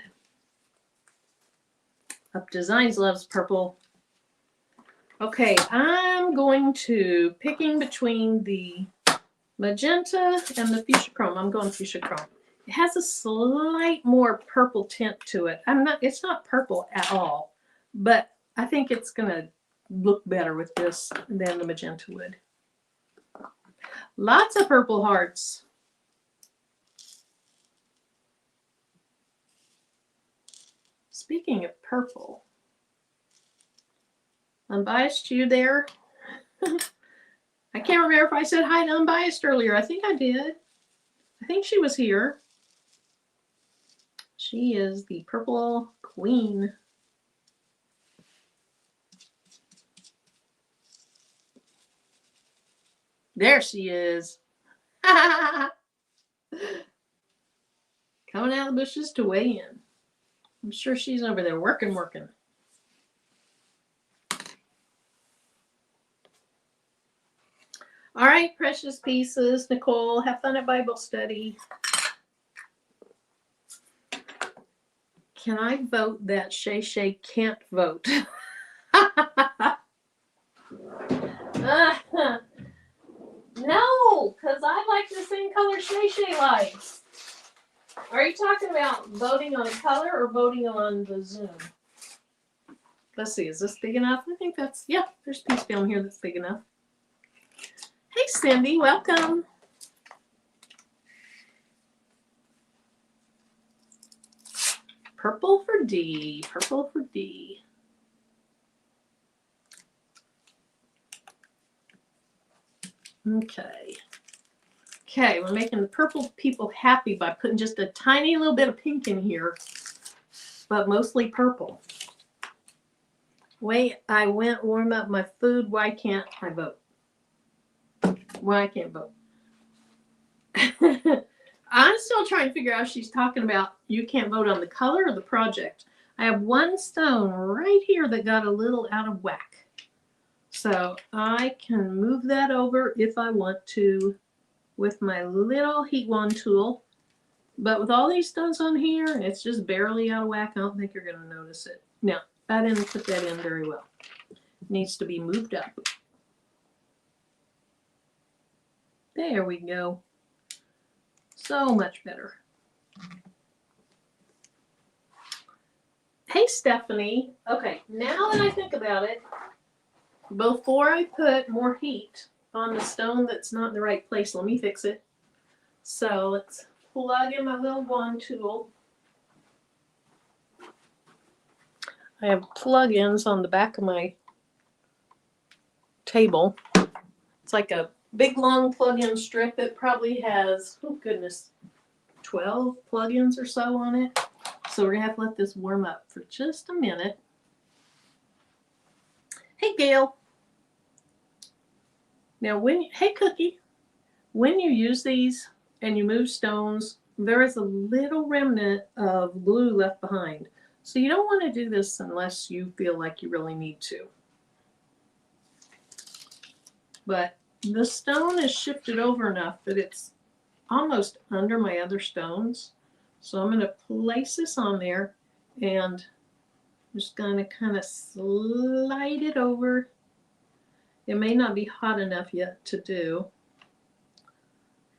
Up Designs loves purple. Okay, I'm going to picking between the magenta and the fuchsia chrome. I'm going fuchsia chrome. It has a slight more purple tint to it. It's not purple at all, but I think it's gonna look better with this than the magenta would. Lots of purple hearts. Speaking of purple, Unbiased, you there? I can't remember if I said hi to Unbiased earlier. I think I did. think she was here. She is the purple queen. There she is. Coming out of the bushes to weigh in. I'm sure she's over there working. All right, precious pieces. Nicole, have fun at Bible study. Can I vote that Shay Shay can't vote? No, because I like the same color Shay Shay likes. Are you talking about voting on color or voting on the Zoom? Let's see, is this big enough? I think that's, yeah, there's a piece down here that's big enough. Hey, Cindy, welcome. Purple for D, purple for D. Okay. Okay, we're making the purple people happy by putting just a tiny little bit of pink in here, but mostly purple. Wait, I went warm up my food. Why can't I vote? Why I can't vote? I'm still trying to figure out if she's talking about you can't vote on the color or the project. I have one stone right here that got a little out of whack. So I can move that over if I want to with my little heat wand tool. But with all these stones on here, it's just barely out of whack. I don't think you're going to notice it. Now, I didn't put that in very well. It needs to be moved up. There we go. So much better. Hey, Stephanie. Okay, now that I think about it, before I put more heat on the stone that's not in the right place, let me fix it. So let's plug in my little wand tool. I have plug-ins on the back of my table. It's like a big long plug-in strip. It probably has, oh goodness, 12 plug-ins or so on it. So we're gonna have to let this warm up for just a minute. Hey, Gail. Now, hey, Cookie, when you use these and you move stones, there is a little remnant of glue left behind. So you don't want to do this unless you feel like you really need to. But the stone is shifted over enough that it's almost under my other stones. So I'm going to place this on there and I'm just going to kind of slide it over. It may not be hot enough yet to do.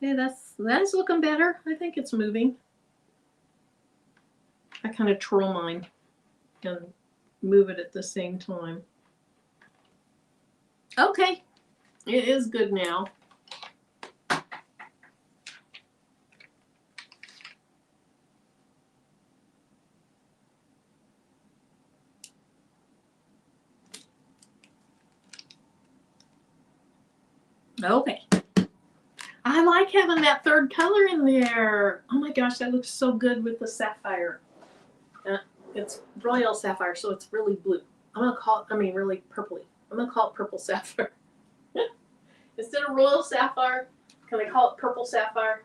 Hey, that's looking better. I think it's moving. I kind of twirl mine and move it at the same time. Okay, it is good now. Okay. I like having that third color in there. Oh my gosh, that looks so good with the sapphire. It's royal sapphire, so it's really blue. I'm gonna call it, really purpley. I'm gonna call it purple sapphire. Instead of royal sapphire, can I call it purple sapphire?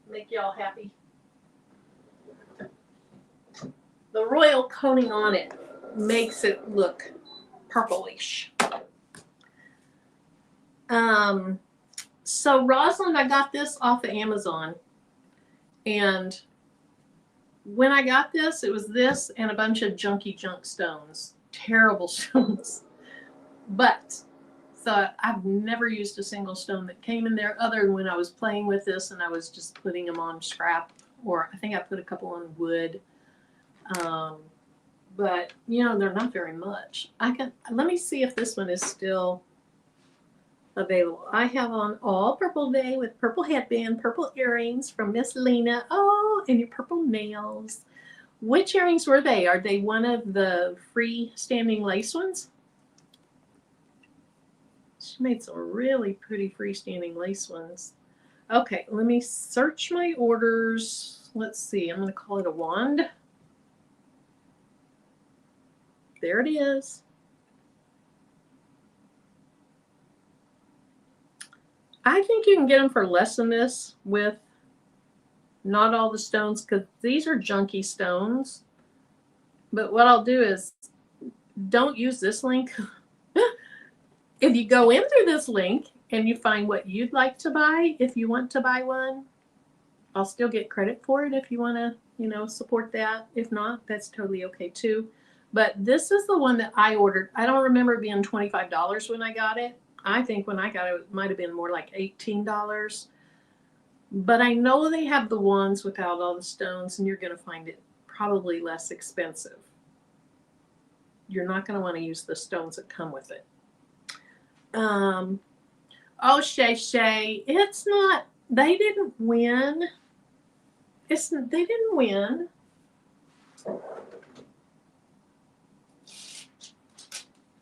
Make y'all happy. The royal coating on it makes it look purplish. So Rosalind, I got this off of Amazon, and when I got this, it was this and a bunch of junky junk stones. Terrible stones. But so I've never used a single stone that came in there other than when I was playing with this and I was just putting them on scrap, or I think I put a couple on wood. But you know, they're not very much. Let me see if this one is still available. I have on all purple day with purple headband, purple earrings from Miss Lena. Oh, and your purple nails. Which earrings were they? Are they one of the freestanding lace ones? She made some really pretty freestanding lace ones. Okay, let me search my orders. Let's see, I'm going to call it a wand. There it is. I think you can get them for less than this with not all the stones, because these are junky stones. But what I'll do is, don't use this link. If you go in through this link and you find what you'd like to buy, if you want to buy one, I'll still get credit for it if you want to, support that. If not, that's totally okay too. But this is the one that I ordered. I don't remember it being $25 when I got it. I think when I got it, it might have been more like $18. But I know they have the ones without all the stones, and you're going to find it probably less expensive. You're not going to want to use the stones that come with it. Oh, Shay, it's not, they didn't win. They didn't win.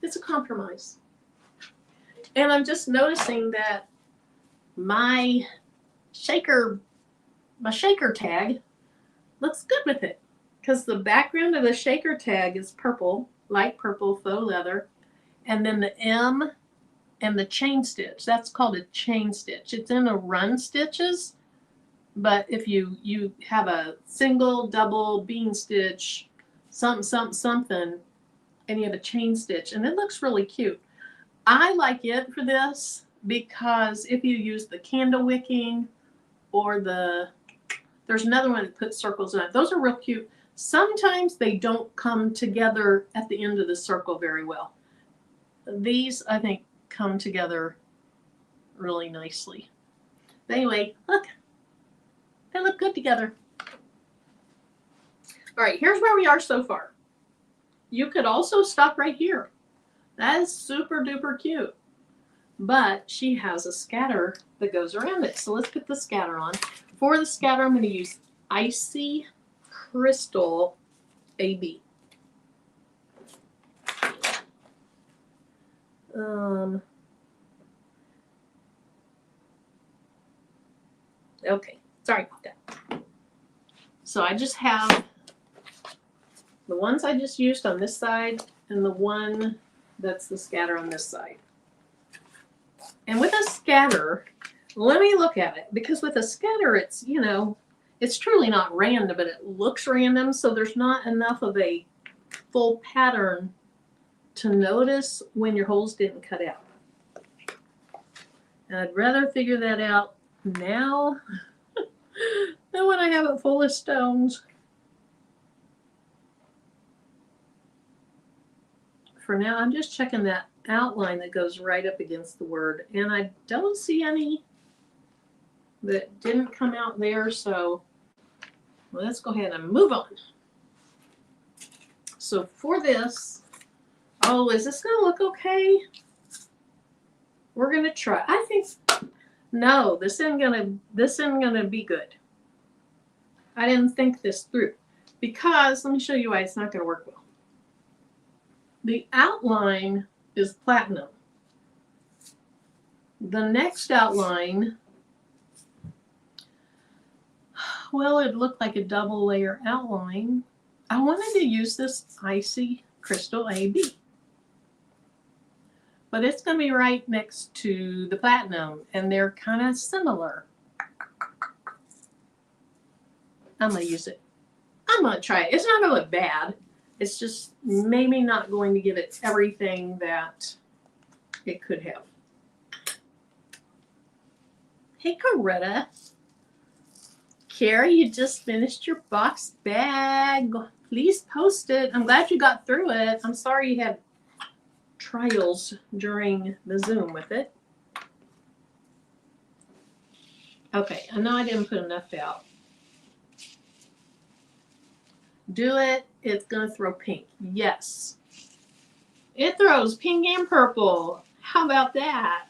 It's a compromise. And I'm just noticing that my shaker tag looks good with it, because the background of the shaker tag is purple, light purple faux leather, and then the M and the chain stitch, that's called a chain stitch. It's in a run stitches, but if you have a single, double, bean stitch, something, and you have a chain stitch, and it looks really cute. I like it for this because if you use the candle wicking or there's another one that puts circles in it. Those are real cute. Sometimes they don't come together at the end of the circle very well. These, I think, come together really nicely. But anyway, look, they look good together. All right, here's where we are so far. You could also stop right here. That is super duper cute. But she has a scatter that goes around it. So let's put the scatter on. For the scatter, I'm going to use Icy Crystal AB. Okay, sorry about that. So I just have the ones I just used on this side and the one that's the scatter on this side. And with a scatter, let me look at it, because with a scatter, it's, it's truly not random, but it looks random, so there's not enough of a full pattern to notice when your holes didn't cut out. And I'd rather figure that out now than when I have it full of stones. For now, I'm just checking that outline that goes right up against the word, and I don't see any that didn't come out there, so let's go ahead and move on. So for this, oh, is this gonna look okay? We're gonna try. I think, no, this isn't gonna be good. I didn't think this through, because let me show you why it's not gonna work well. The outline is platinum. The next outline, well, it looked like a double layer outline. I wanted to use this Icy Crystal AB, but it's going to be right next to the platinum, and they're kind of similar. I'm going to use it. I'm going to try it. It's not going to look bad. It's just maybe not going to give it everything that it could have. Hey, Coretta. Carrie, you just finished your box bag. Please post it. I'm glad you got through it. I'm sorry you had trials during the Zoom with it. Okay, I know I didn't put enough out. Do it. It's going to throw pink. Yes. It throws pink and purple. How about that?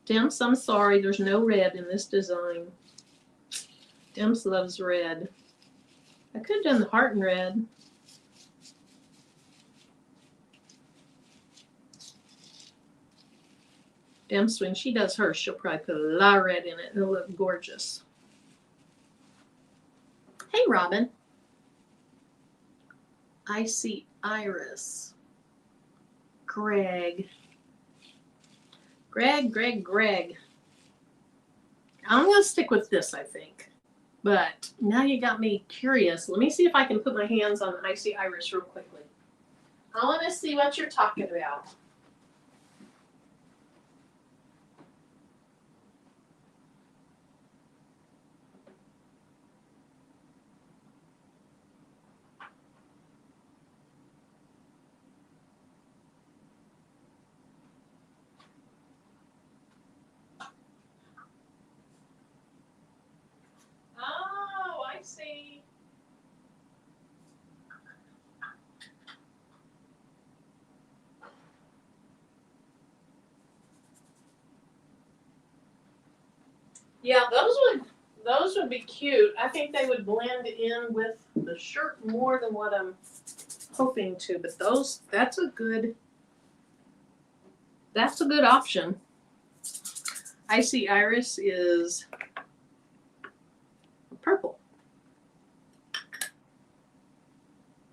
Dimps, I'm sorry. There's no red in this design. Dimps loves red. I could have done the heart in red. Dem's, when she does hers, she'll probably put a lot of red in it. It'll look gorgeous. Hey, Robin. I see Iris. Greg. Greg. I'm going to stick with this, I think. But now you got me curious. Let me see if I can put my hands on Icy Iris real quickly. I want to see what you're talking about. Oh, I see. Yeah, those would be cute. I think they would blend in with the shirt more than what I'm hoping to. But that's a good option. Icy Iris is purple.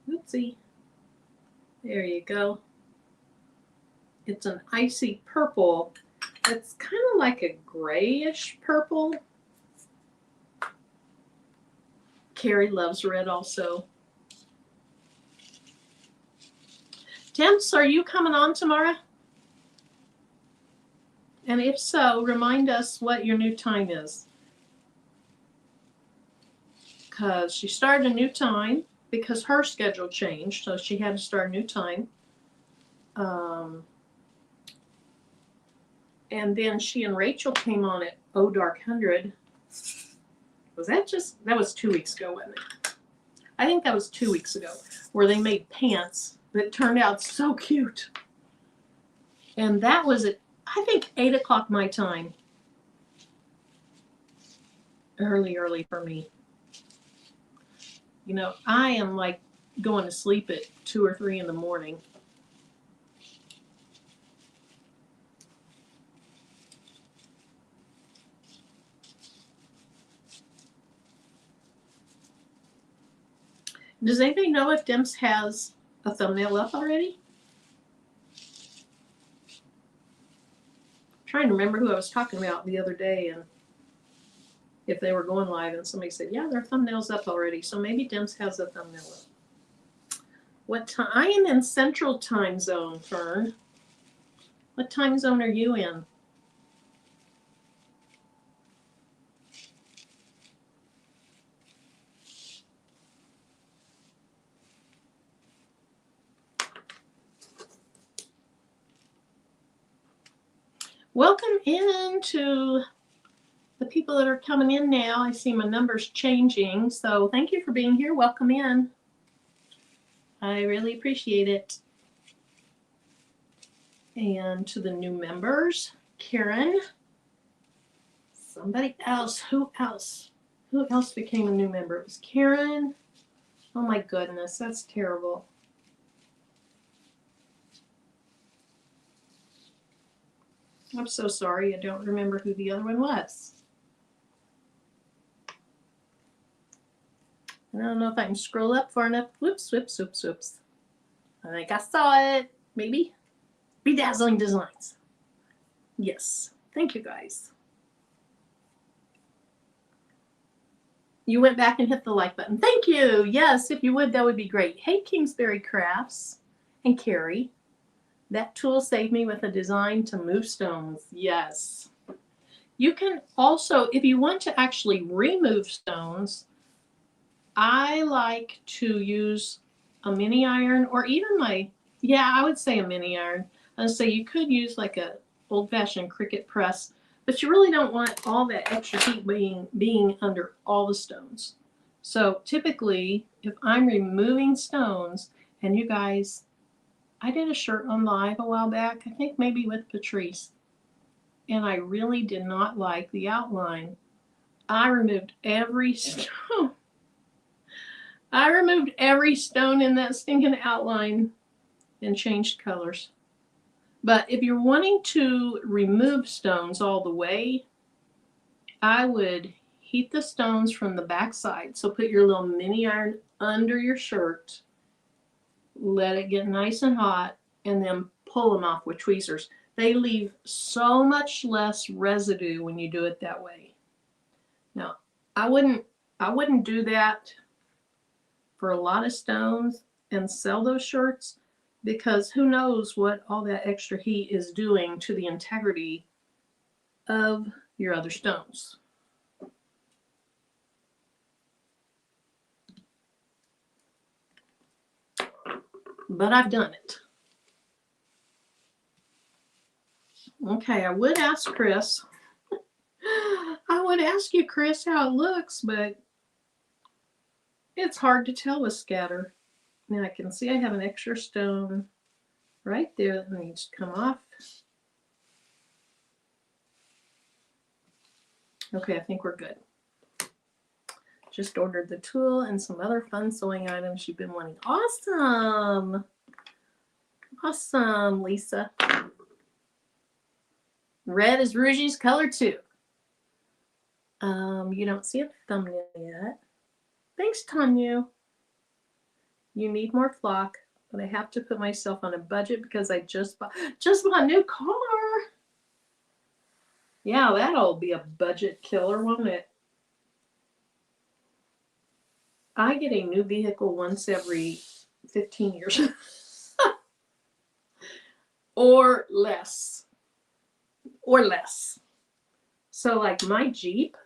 Oopsie. There you go. It's an icy purple. It's kind of like a grayish purple. Carrie loves red also. Temps, are you coming on tomorrow? And if so, remind us what your new time is. Because she started a new time because her schedule changed, so she had to start a new time. And then she and Rachel came on at Dark 100. That was 2 weeks ago, wasn't it? I think that was 2 weeks ago, where they made pants that turned out so cute. And that was at, I think, 8 o'clock my time. Early for me. You know, I am like going to sleep at 2 or 3 in the morning. Does anybody know if Demps has a thumbnail up already? I'm trying to remember who I was talking about the other day and if they were going live, and somebody said, yeah, their thumbnail's up already. So maybe Demps has a thumbnail up. What time? I am in Central Time Zone, Fern. What time zone are you in? Welcome in to the people that are coming in now. I see my numbers changing, so thank you for being here. Welcome in. I really appreciate it. And to the new members, Karen, somebody else, who else became a new member? It was Karen. Oh my goodness, that's terrible. I'm so sorry, I don't remember who the other one was. And I don't know if I can scroll up far enough. Whoops. I think I saw it. Maybe. Bedazzling Designs. Yes. Thank you, guys. You went back and hit the like button. Thank you. Yes, if you would, that would be great. Hey, Kingsbury Crafts and Carrie. That tool saved me with a design to move stones. Yes. You can also, if you want to actually remove stones, I like to use a mini iron or even I would say a mini iron. I would say you could use like a old-fashioned Cricut press, but you really don't want all that extra heat being under all the stones. So typically, if I'm removing stones, and you guys, I did a shirt on live a while back, I think maybe with Patrice, and I really did not like the outline. I removed every stone. I removed every stone in that stinking outline and changed colors. But if you're wanting to remove stones all the way, I would heat the stones from the back side. So put your little mini iron under your shirt, let it get nice and hot, and then pull them off with tweezers. They leave so much less residue when you do it that way. Now, I wouldn't do that for a lot of stones and sell those shirts, because who knows what all that extra heat is doing to the integrity of your other stones. But I've done it. Okay, I would ask Chris. I would ask you, Chris, how it looks, but it's hard to tell with scatter. Now I can see I have an extra stone right there that needs to come off. Okay, I think we're good. Just ordered the tool and some other fun sewing items you've been wanting. Awesome! Awesome, Lisa. Red is Rugy's color too. You don't see a thumbnail yet. Thanks, Tanya. You need more flock, but I have to put myself on a budget because I just bought a new car. Yeah, that'll be a budget killer, won't it? I get a new vehicle once every 15 years. Or less. Or less. So like my Jeep,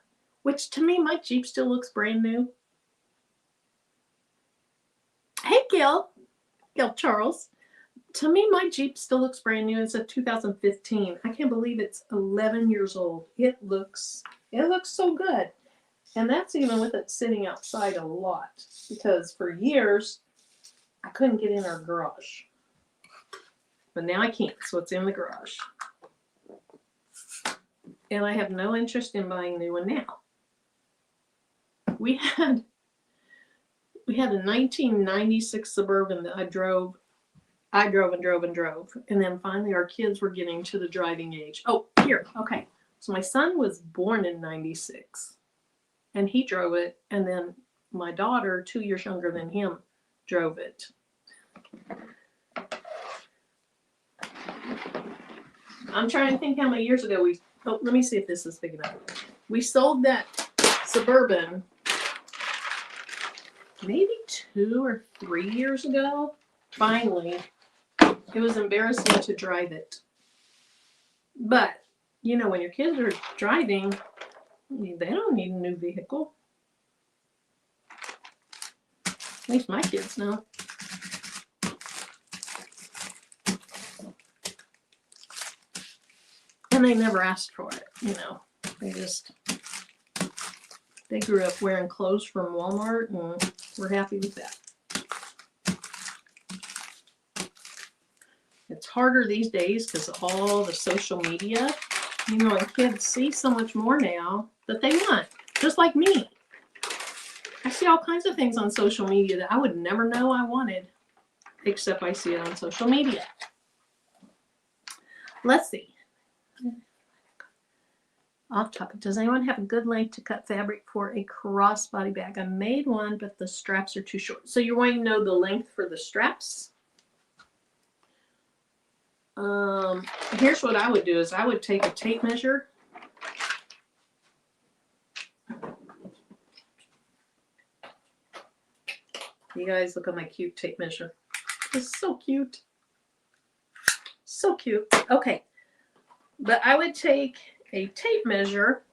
which to me, my Jeep still looks brand new. Hey, Gil Charles. To me, my Jeep still looks brand new. It's a 2015. I can't believe it's 11 years old. It looks so good. And that's even with it sitting outside a lot, because for years I couldn't get in our garage. But now I can, so it's in the garage. And I have no interest in buying a new one now. We had a 1996 Suburban that I drove and drove. And then finally our kids were getting to the driving age. Oh, here, okay. So my son was born in 96 and he drove it. And then my daughter, 2 years younger than him, drove it. I'm trying to think how many years ago let me see if this is big enough. We sold that Suburban maybe 2 or 3 years ago. Finally, it was embarrassing to drive it. But, you know, when your kids are driving, they don't need a new vehicle. At least my kids know. And they never asked for it, you know. They grew up wearing clothes from Walmart, and we're happy with that. It's harder these days because of all the social media. You know, and kids see so much more now that they want, just like me. I see all kinds of things on social media that I would never know I wanted, except I see it on social media. Let's see. Off topic, does anyone have a good length to cut fabric for a crossbody bag? I made one, but the straps are too short. So you're wanting to know the length for the straps? Here's what I would do is I would take a tape measure. You guys look at my cute tape measure. It's so cute. So cute. Okay. But I would take a tape measure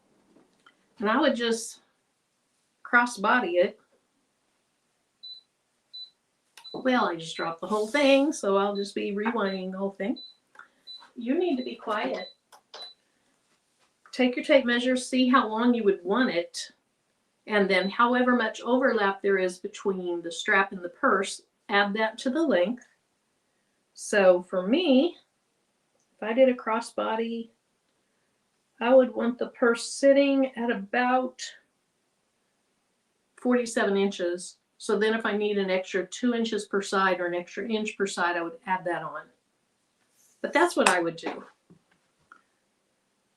and I would just cross body it. Well, I just dropped the whole thing, so I'll just be rewinding the whole thing. You need to be quiet. Take your tape measure, see how long you would want it, and then however much overlap there is between the strap and the purse, add that to the length. So for me, if I did a crossbody, I would want the purse sitting at about 47 inches. So then if I need an extra 2 inches per side or an extra inch per side, I would add that on. But that's what I would do.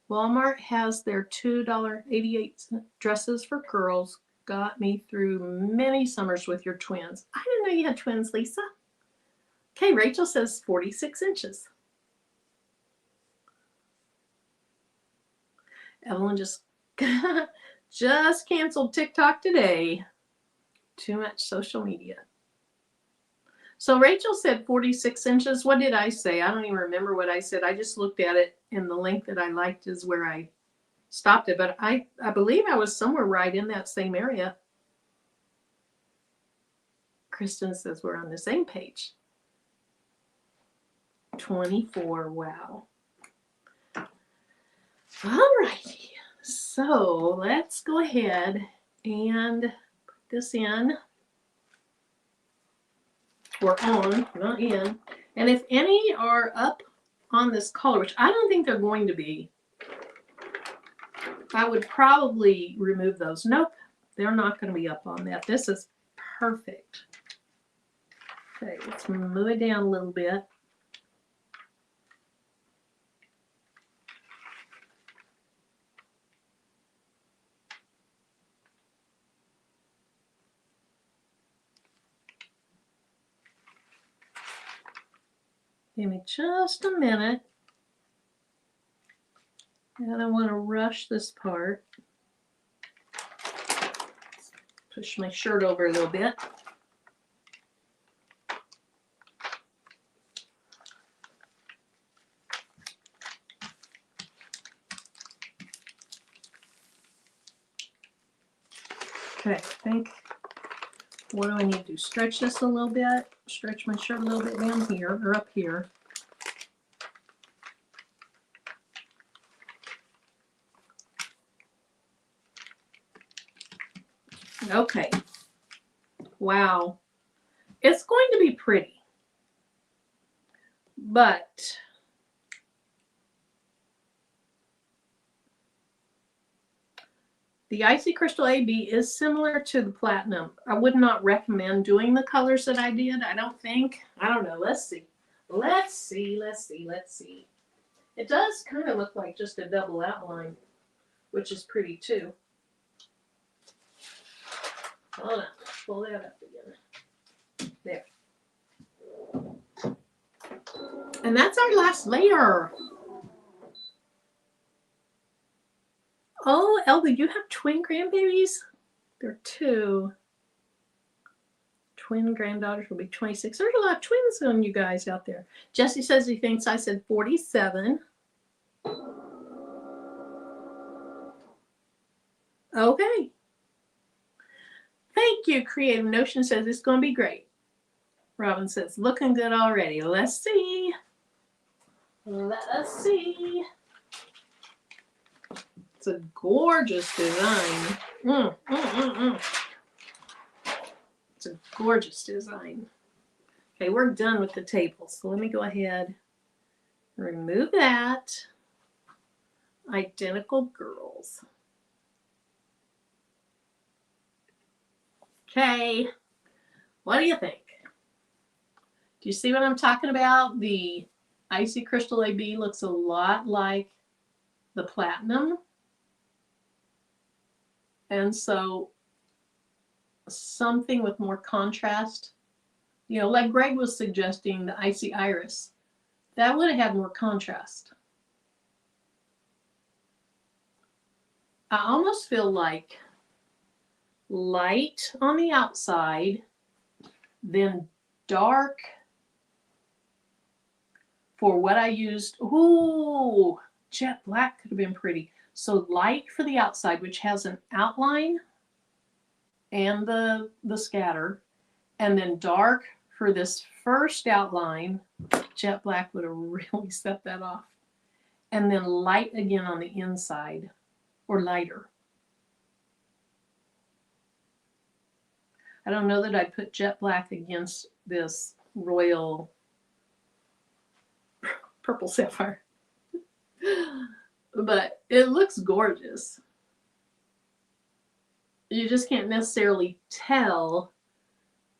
Walmart has their $2.88 dresses for girls. Got me through many summers with your twins. I didn't know you had twins, Lisa. Okay, Rachel says 46 inches. Evelyn just canceled TikTok today. Too much social media. So Rachel said 46 inches. What did I say? I don't even remember what I said. I just looked at it, and the length that I liked is where I stopped it. But I believe I was somewhere right in that same area. Kristen says we're on the same page. 24. Wow. All righty. So let's go ahead and put this in. Or on, not in. And if any are up on this collar, which I don't think they're going to be, I would probably remove those. Nope, they're not going to be up on that. This is perfect. Okay, let's move it down a little bit. Give me just a minute. I don't want to rush this part. Push my shirt over a little bit. Okay, I think, what do I need to do? Stretch this a little bit. Stretch my shirt a little bit down here, or up here. Okay. Wow. It's going to be pretty. But the Icy Crystal AB is similar to the Platinum. I would not recommend doing the colors that I did. I don't think. I don't know. Let's see. Let's see. Let's see. Let's see. It does kind of look like just a double outline, which is pretty too. Hold on. Pull that up again. There. And that's our last layer. Oh, Elby, you have twin grandbabies? There are 2. Twin granddaughters will be 26. There's a lot of twins on you guys out there. Jesse says he thinks I said 47. Okay. Thank you. Creative Notion says it's going to be great. Robin says, looking good already. Let's see. Let us see. It's a gorgeous design. It's a gorgeous design. Okay, we're done with the table. So let me go ahead and remove that. Identical girls. Okay, what do you think? Do you see what I'm talking about? The Icy Crystal AB looks a lot like the Platinum. And so something with more contrast, you know, like Greg was suggesting, the Icy Iris, that would have had more contrast. I almost feel like light on the outside, then dark for what I used. Ooh, jet black could have been pretty. So light for the outside, which has an outline and the scatter, and then dark for this first outline. Jet black would have really set that off. And then light again on the inside, or lighter. I don't know that I'd put jet black against this royal purple sapphire. But it looks gorgeous. You just can't necessarily tell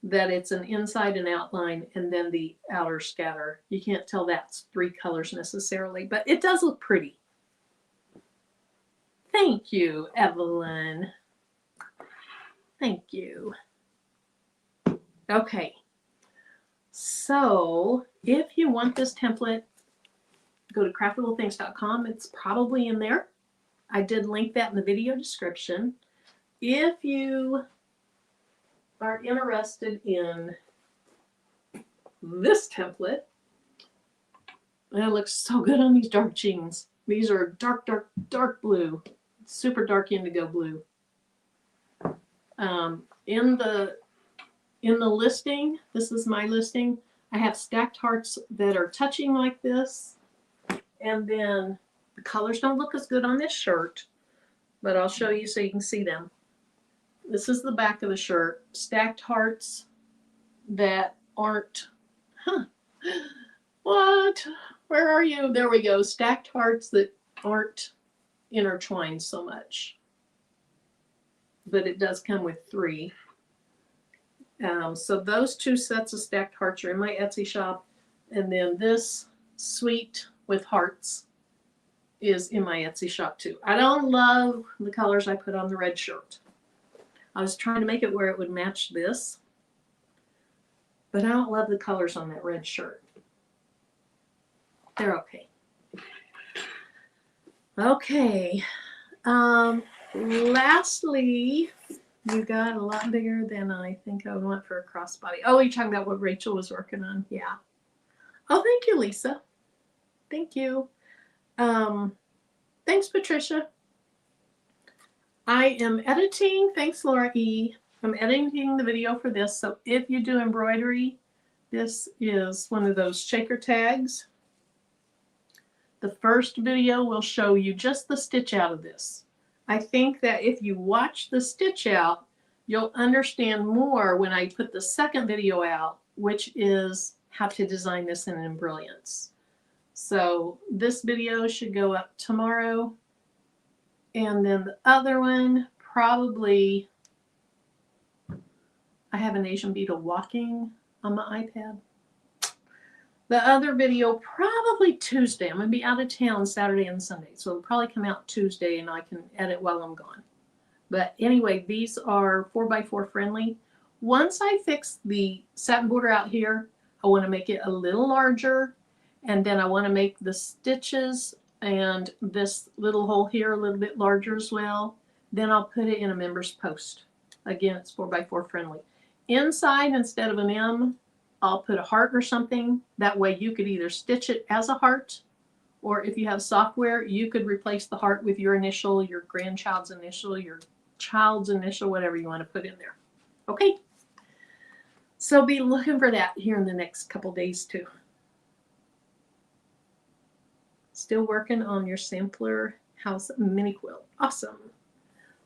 that it's an inside and outline and then the outer scatter. You can't tell that's 3 colors necessarily, but it does look pretty. Thank you, Evelyn. Thank you. Okay. So if you want this template, go to craftableThings.com. It's probably in there. I did link that in the video description. If you are interested in this template, and it looks so good on these dark jeans. These are dark, dark, dark blue, super dark indigo blue. In the listing, this is my listing, I have stacked hearts that are touching like this, and then the colors don't look as good on this shirt, but I'll show you so you can see them. This is the back of the shirt, stacked hearts that aren't, what? Where are you? There we go. Stacked hearts that aren't intertwined so much. But it does come with 3. So those 2 sets of stacked hearts are in my Etsy shop. And then this sweet with hearts is in my Etsy shop too. I don't love the colors I put on the red shirt. I was trying to make it where it would match this. But I don't love the colors on that red shirt. They're okay. Okay. Lastly, you got a lot bigger than I think I would want for a crossbody. Oh, you're talking about what Rachel was working on? Yeah. Oh, thank you, Lisa. Thank you. Thanks, Patricia. I am editing. Thanks, Laura E. I'm editing the video for this. So if you do embroidery, this is one of those shaker tags. The first video will show you just the stitch out of this. I think that if you watch the stitch out, you'll understand more when I put the second video out, which is how to design this in Embrilliance. So this video should go up tomorrow. And then the other one, probably, I have an Asian beetle walking on my iPad. The other video, probably Tuesday. I'm going to be out of town Saturday and Sunday. So it'll probably come out Tuesday and I can edit while I'm gone. But anyway, these are 4x4 friendly. Once I fix the satin border out here, I want to make it a little larger. And then I want to make the stitches and this little hole here a little bit larger as well. Then I'll put it in a member's post. Again, it's 4x4 friendly. Inside, instead of an M, I'll put a heart or something. That way you could either stitch it as a heart, or if you have software, you could replace the heart with your initial, your grandchild's initial, your child's initial, whatever you want to put in there. Okay? So be looking for that here in the next couple days too. Still working on your sampler house mini quilt. Awesome.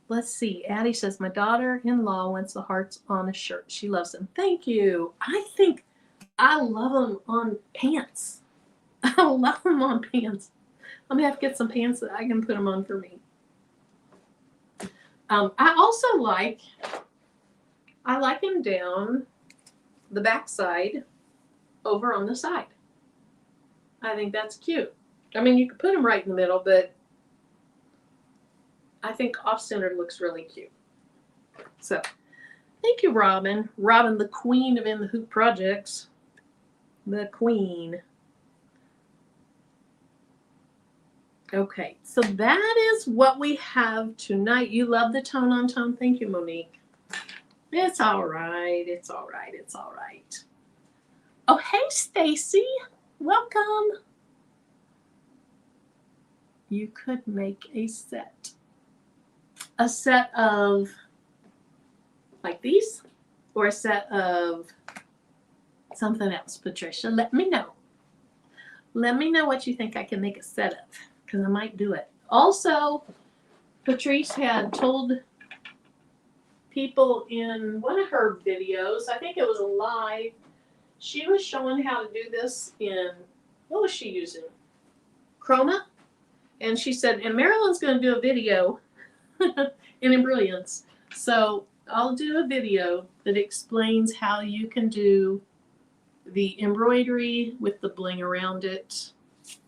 Let's see. Addie says, my daughter-in-law wants the hearts on a shirt. She loves them. Thank you. I think I love them on pants. I love them on pants. I'm going to have to get some pants that I can put them on for me. I also like them down the back side over on the side. I think that's cute. I mean, you could put them right in the middle, but I think off-centered looks really cute. So, thank you, Robin. Robin, the queen of In the Hoop projects. The queen. Okay, so that is what we have tonight. You love the tone on tone. Thank you, Monique. It's all right. It's all right. It's all right. Oh, hey, Stacy. Welcome. You could make a set. A set of like these, or a set of something else, Patricia. Let me know. Let me know what you think I can make a set of, because I might do it. Also, Patrice had told people in one of her videos, I think it was a live, she was showing how to do this in, what was she using? Chroma? And she said, and Marilyn's going to do a video in Embrilliance. So I'll do a video that explains how you can do the embroidery with the bling around it.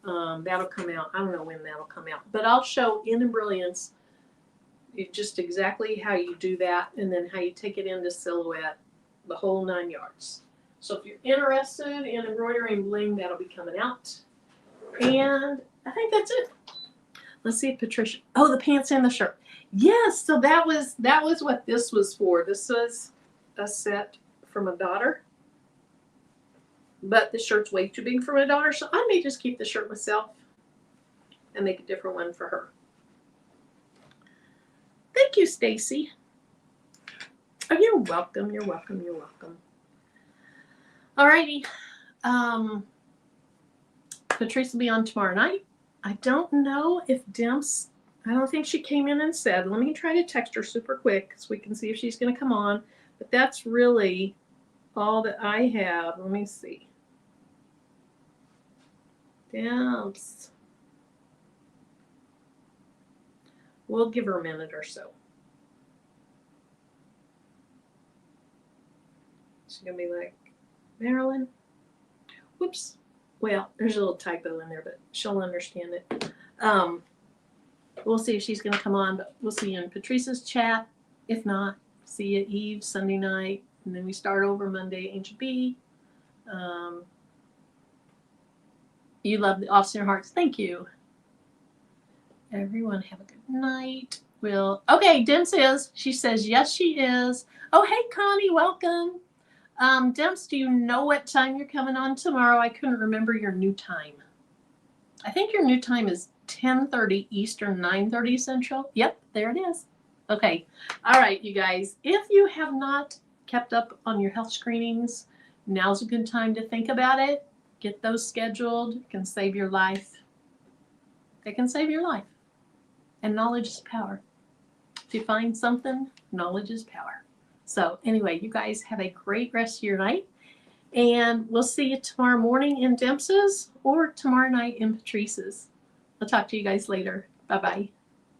That'll come out. I don't know when that'll come out, but I'll show in Brilliance just exactly how you do that, and then how you take it into silhouette, the whole 9 yards. So if you're interested in embroidery and bling, that'll be coming out. And I think that's it. Let's see if Patricia. Oh, the pants and the shirt. Yes. So that was what this was for. This was a set for my daughter, but the shirt's way too big for my daughter, so I may just keep the shirt myself and make a different one for her. Thank you, Stacy. Oh, you're welcome. You're welcome. You're welcome. Alrighty. Patrice will be on tomorrow night. I don't know if Dimps, I don't think she came in and said. Let me try to text her super quick so we can see if she's going to come on. But that's really all that I have. Let me see. Dimps. We'll give her a minute or so. She's going to be like, Marilyn? Whoops. Well, there's a little typo in there, but she'll understand it. We'll see if she's going to come on, but we'll see you in Patrice's chat. If not, see you Eve Sunday night, and then we start over Monday, Angel B. You love the Officer Hearts. Thank you. Everyone have a good night. Okay, Dim says, she says, yes, she is. Oh, hey, Connie, welcome. Dimps, do you know what time you're coming on tomorrow? I couldn't remember your new time. I think your new time is 10:30 Eastern, 9:30 Central. Yep, there it is. Okay. All right, you guys. If you have not kept up on your health screenings, now's a good time to think about it. Get those scheduled. It can save your life. It can save your life. And knowledge is power. If you find something, knowledge is power. So anyway, you guys have a great rest of your night. And we'll see you tomorrow morning in Demps's or tomorrow night in Patrice's. I'll talk to you guys later. Bye-bye.